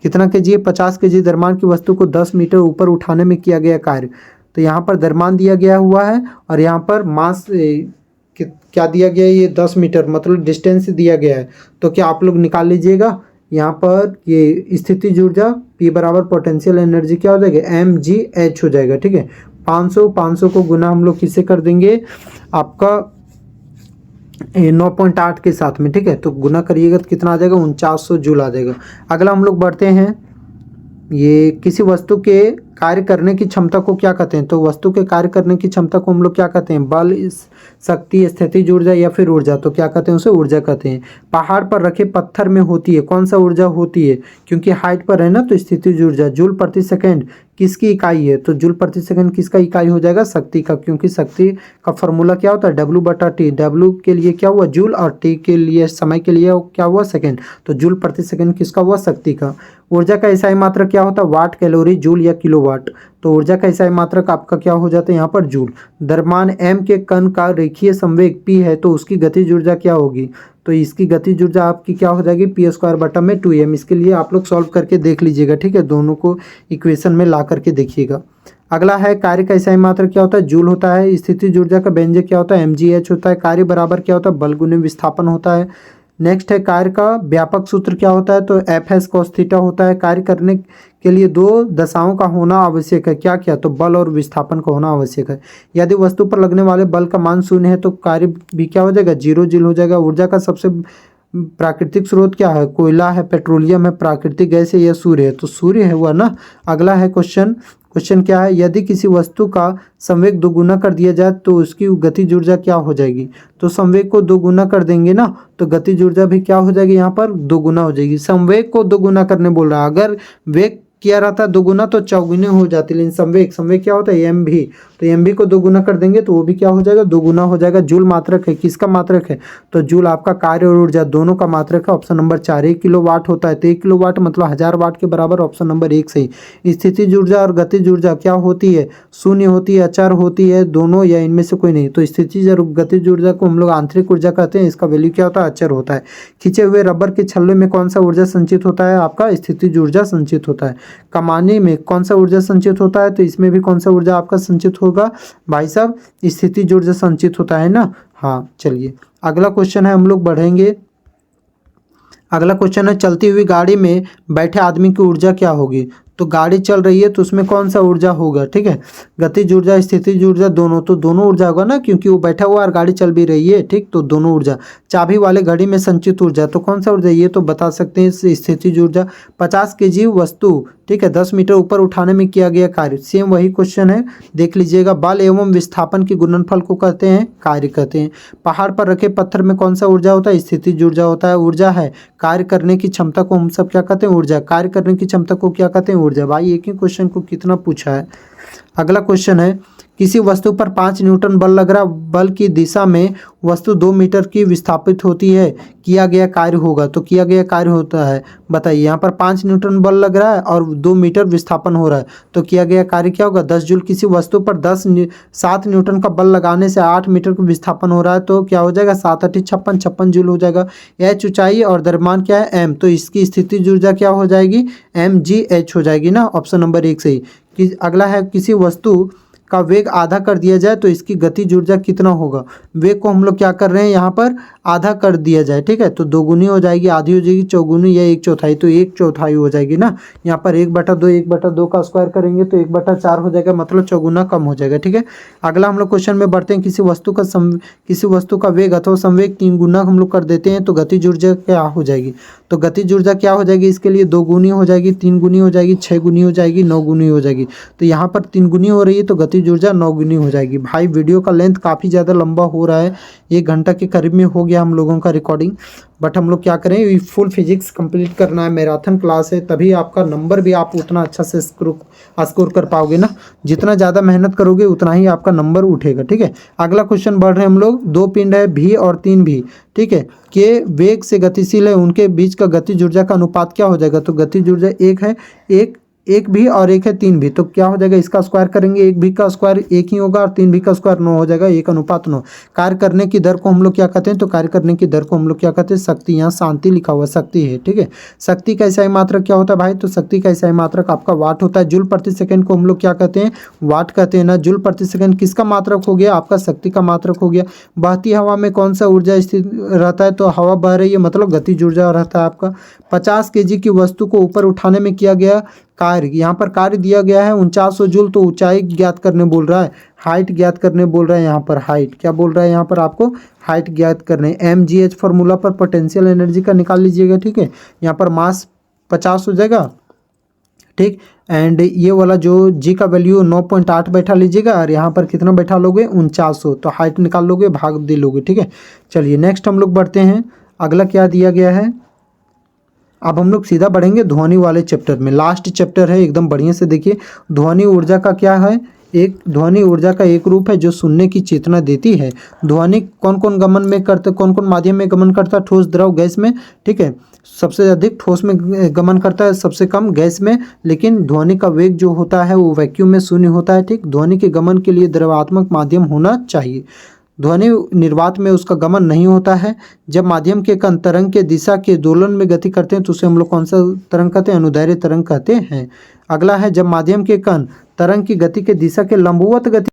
कितना kg है, 50 kg द्रव्यमान की वस्तु को 10 मीटर ऊपर उठाने में किया गया कार्य। तो यहाँ पर द्रव्यमान दिया गया हुआ है और यहाँ पर मास क्या दिया गया है, ये 10 मीटर मतलब डिस्टेंस दिया गया है। तो क्या आप लोग निकाल लीजिएगा, यहाँ पर ये स्थितिज ऊर्जा P बराबर पोटेंशियल एनर्जी क्या हो जाएगा, mgh हो जाएगा। ठीक है, 500 को गुना हम लोग किससे कर देंगे, आपका ये 9.8 के साथ में, ठीक है। तो गुना करिएगा तो कितना आ जाएगा, 4900 जूल आ जाएगा। अगला हम लोग बढ़ते हैं, ये किसी वस्तु के कार्य करने की क्षमता को क्या कहते हैं। तो वस्तु के कार्य करने की क्षमता को हम लोग क्या कहते हैं, बल, शक्ति, स्थितिज ऊर्जा या फिर ऊर्जा। तो क्या कहते हैं, उसे ऊर्जा कहते हैं। पहाड़ पर रखे पत्थर में होती है कौन सा ऊर्जा होती है, क्योंकि हाइट पर है ना, तो स्थितिज ऊर्जा। जूल प्रति सेकंड किसकी इकाई है, तो जूल प्रति सेकंड किसका इकाई हो जाएगा, शक्ति का, क्योंकि शक्ति का फॉर्मूला क्या होता है, W/T। W के लिए क्या हुआ जूल, और T के लिए समय के लिए क्या हुआ सेकंड। तो जूल प्रति सेकंड किसका हुआ, शक्ति का। ऊर्जा का इकाई मात्रक क्या होता है, वाट, कैलोरी, जूल या किलोवाट। तो ऊर्जा का इकाई मात्रक आपका क्या हो जाता है यहाँ पर, जूल। द्रव्यमान m के कण का रेखीय संवेग p है, तो उसकी गतिज ऊर्जा क्या होगी, तो इसकी गतिज ऊर्जा आपकी क्या हो जाएगी, p²/2m। इसके लिए आप लोग सॉल्व करके देख लीजिएगा, ठीक है, दोनों को इक्वेशन में ला करके देखिएगा। अगला है कार्य का इकाई मात्रक क्या होता है, जूल होता है। स्थितिज ऊर्जा का व्यंजक क्या होता है, mgh होता है। कार्य बराबर क्या होता है, बल गुने विस्थापन होता है। नेक्स्ट है कार्य का व्यापक सूत्र क्या होता है, तो Fs cos थीटा होता है। कार्य करने के लिए दो दशाओं का होना आवश्यक है, क्या क्या, तो बल और विस्थापन का होना आवश्यक है। यदि वस्तु पर लगने वाले बल का मान शून्य है तो कार्य भी क्या हो जाएगा, 0 जूल हो जाएगा। ऊर्जा का सबसे प्राकृतिक स्रोत क्या है, कोयला है, पेट्रोलियम है, प्राकृतिक गैस है या सूर्य है, तो सूर्य है हुआ ना। अगला है क्वेश्चन क्या है, यदि किसी वस्तु का संवेग दोगुना कर दिया जाए तो उसकी गतिज ऊर्जा क्या हो जाएगी। तो संवेग को दोगुना कर देंगे ना, तो गतिज ऊर्जा भी क्या हो जाएगी, यहाँ पर दोगुना हो जाएगी। संवेग को दोगुना करने बोल रहा है, अगर वेग किया रहता दोगुना तो चौगुने हो जाती, लेकिन संवेग क्या होता है, एम भी। तो एम भी को दोगुना कर देंगे तो वो भी क्या हो जाएगा, दोगुना हो जाएगा। जूल मात्रक है, किसका मात्रक है, तो जूल आपका कार्य और ऊर्जा दोनों का मात्रक है। Option number 4। 1 किलोवाट होता है, तो 1 किलोवाट मतलब 1000 वाट के बराबर, ऑप्शन नंबर 1 सही। स्थितिज ऊर्जा और गतिज ऊर्जा क्या होती है, शून्य होती है, अचर होती है, दोनों या इनमें से कोई नहीं। तो स्थितिज और गतिज ऊर्जा को हम लोग आंतरिक ऊर्जा कहते हैं, इसका वैल्यू क्या होता है, अचर होता है। खींचे हुए रबर के छल्ले में कौन सा ऊर्जा संचित होता है, आपका स्थितिज ऊर्जा संचित होता है। कमाने में कौन सा ऊर्जा संचित होता है, तो इसमें भी कौन सा ऊर्जा आपका संचित होगा भाई साहब, स्थितिज ऊर्जा संचित होता है ना। हाँ चलिए अगला क्वेश्चन है, हम लोग बढ़ेंगे। अगला क्वेश्चन है, चलती हुई गाड़ी में बैठे आदमी की ऊर्जा क्या होगी। तो गाड़ी चल रही है तो उसमें कौन सा ऊर्जा होगा, ठीक है, गतिज ऊर्जा, स्थितिज ऊर्जा, दोनों। तो दोनों ऊर्जा होगा ना, क्योंकि वो बैठा हुआ और गाड़ी चल भी रही है, ठीक, तो दोनों ऊर्जा। चाबी वाले घड़ी में संचित ऊर्जा, तो कौन सा ऊर्जा, ये तो बता सकते हैं, स्थितिज ऊर्जा। 50 kg वस्तु, ठीक है, 10 मीटर ऊपर उठाने में किया गया कार्य, सेम वही क्वेश्चन है, देख लीजिएगा। बल एवं विस्थापन के गुणनफल को कहते हैं कार्य कहते हैं। पहाड़ पर रखे पत्थर में कौन सा ऊर्जा होता है, स्थितिज ऊर्जा होता है। ऊर्जा है कार्य करने की क्षमता को हम सब क्या कहते हैं, ऊर्जा। कार्य करने की क्षमता को क्या कहते हैं, ऊर्जा। भाई एक ही क्वेश्चन को कितना पूछा है। अगला क्वेश्चन है, किसी वस्तु पर 5 न्यूटन बल लग रहा, बल की दिशा में वस्तु 2 मीटर की विस्थापित होती है, किया गया कार्य होगा। तो किया गया कार्य होता है, बताइए, यहाँ पर 5 न्यूटन बल लग रहा है और 2 मीटर विस्थापन हो रहा है, तो किया गया कार्य क्या होगा, 10 जूल। किसी वस्तु पर 7 न्यूटन का बल लगाने से 8 मीटर का विस्थापन हो रहा है, तो क्या हो जाएगा, 7 8 56 जूल हो जाएगा। एच ऊंचाई और द्रव्यमान क्या है, एम, तो इसकी स्थितिज ऊर्जा क्या हो जाएगी, mgh हो जाएगी ना, ऑप्शन नंबर 1 सही। अगला है, किसी वस्तु का वेग आधा कर दिया जाए तो इसकी गतिज ऊर्जा कितना होगा। वेग को हम लोग क्या कर रहे हैं, यहाँ पर आधा कर दिया जाए, ठीक है, तो दोगुनी हो जाएगी, आधी हो जाएगी, चौगुनी या 1/4, तो 1/4 हो जाएगी ना। यहाँ पर 1/2 का स्क्वायर करेंगे तो 1/4 हो जाएगा, मतलब चौगुना कम हो जाएगा, ठीक है। अगला हम लोग क्वेश्चन में बढ़ते हैं। किसी वस्तु का वेग अथवा संवेग 3 गुना हम लोग कर देते हैं तो गतिज ऊर्जा क्या हो जाएगी। तो गतिज ऊर्जा क्या हो जाएगी, इसके लिए 2 गुनी हो जाएगी, 3 गुनी हो जाएगी, 6 गुनी हो जाएगी, 9 गुनी हो जाएगी। तो यहाँ पर 3 गुनी हो रही है तो गतिज ऊर्जा 9 गुनी हो जाएगी। भाई वीडियो का लेंथ काफ़ी ज़्यादा लंबा हो रहा है, 1 घंटा के करीब में हो गया हम लोगों का रिकॉर्डिंग, बट हम लोग क्या करें, फुल फिजिक्स कंप्लीट करना है, मैराथन क्लास है, तभी आपका नंबर भी आप उतना अच्छा से स्कोर कर पाओगे ना। जितना ज़्यादा मेहनत करोगे उतना ही आपका नंबर उठेगा, ठीक है। अगला क्वेश्चन बढ़ रहे हैं हम लोग। 2 पिंड है भी और 3 भी, ठीक है, के वेग से गतिशील है, उनके बीच का गतिज ऊर्जा का अनुपात क्या हो जाएगा। तो गतिज ऊर्जा 1 है, एक भी और 1 है 3 भी, तो क्या हो जाएगा, इसका स्क्वायर करेंगे, 1 भी का स्क्वायर 1 ही होगा और 3 भी का स्क्वायर 9 हो जाएगा, 1:9। कार्य करने की दर को हम लोग क्या कहते हैं, तो कार्य करने की दर को हम लोग क्या कहते हैं, शक्ति। यहाँ शांति लिखा हुआ शक्ति है, ठीक है। शक्ति का इकाई मात्रक क्या होता है भाई, तो शक्ति का इकाई मात्रक आपका वाट होता है। जूल प्रति सेकंड को हम लोग क्या कहते हैं, वाट कहते हैं ना। जूल प्रति सेकंड किसका मात्रक हो गया, आपका शक्ति का मात्रक हो गया। बहती हवा में कौन सा ऊर्जा स्थित रहता है, तो हवा बह रही है मतलब गतिज ऊर्जा रहता है आपका। 50 kg की वस्तु को ऊपर उठाने में किया गया कार्य, यहाँ पर कार्य दिया गया है 4900 जूल, तो ऊंचाई ज्ञात करने बोल रहा है, हाइट ज्ञात करने बोल रहा है। यहाँ पर हाइट क्या बोल रहा है, यहाँ पर आपको हाइट ज्ञात करने। mgh फार्मूला पर पोटेंशियल एनर्जी का निकाल लीजिएगा, ठीक है। यहाँ पर मास 50 हो जाएगा, ठीक। एंड ये वाला जो जी का वैल्यू 9.8 बैठा लीजिएगा, और यहाँ पर कितना बैठा लोगे 4900, तो हाइट निकाल लोगे, भाग दे लोगे, ठीक है। चलिए नेक्स्ट हम लोग बढ़ते हैं, अगला क्या दिया गया है। अब हम लोग सीधा बढ़ेंगे ध्वनि वाले चैप्टर में, लास्ट चैप्टर है, एकदम बढ़िया से देखिए। ध्वनि ऊर्जा का क्या है, एक ध्वनि ऊर्जा का एक रूप है जो सुनने की चेतना देती है। ध्वनि कौन कौन गमन में करते, कौन कौन माध्यम में गमन करता है, ठोस, द्रव, गैस में, ठीक है। सबसे अधिक ठोस में गमन करता है, सबसे कम गैस में, लेकिन ध्वनि का वेग जो होता है वो वैक्यूम में शून्य होता है, ठीक। ध्वनि के गमन के लिए द्रवात्मक माध्यम होना चाहिए। ध्वनि निर्वात में उसका गमन नहीं होता है। जब माध्यम के कण तरंग के दिशा के दोलन में गति करते हैं तो उसे हम लोग कौन सा तरंग कहते हैं, अनुदैर्ध्य तरंग कहते हैं। अगला है, जब माध्यम के कण तरंग की गति के दिशा के लंबवत गति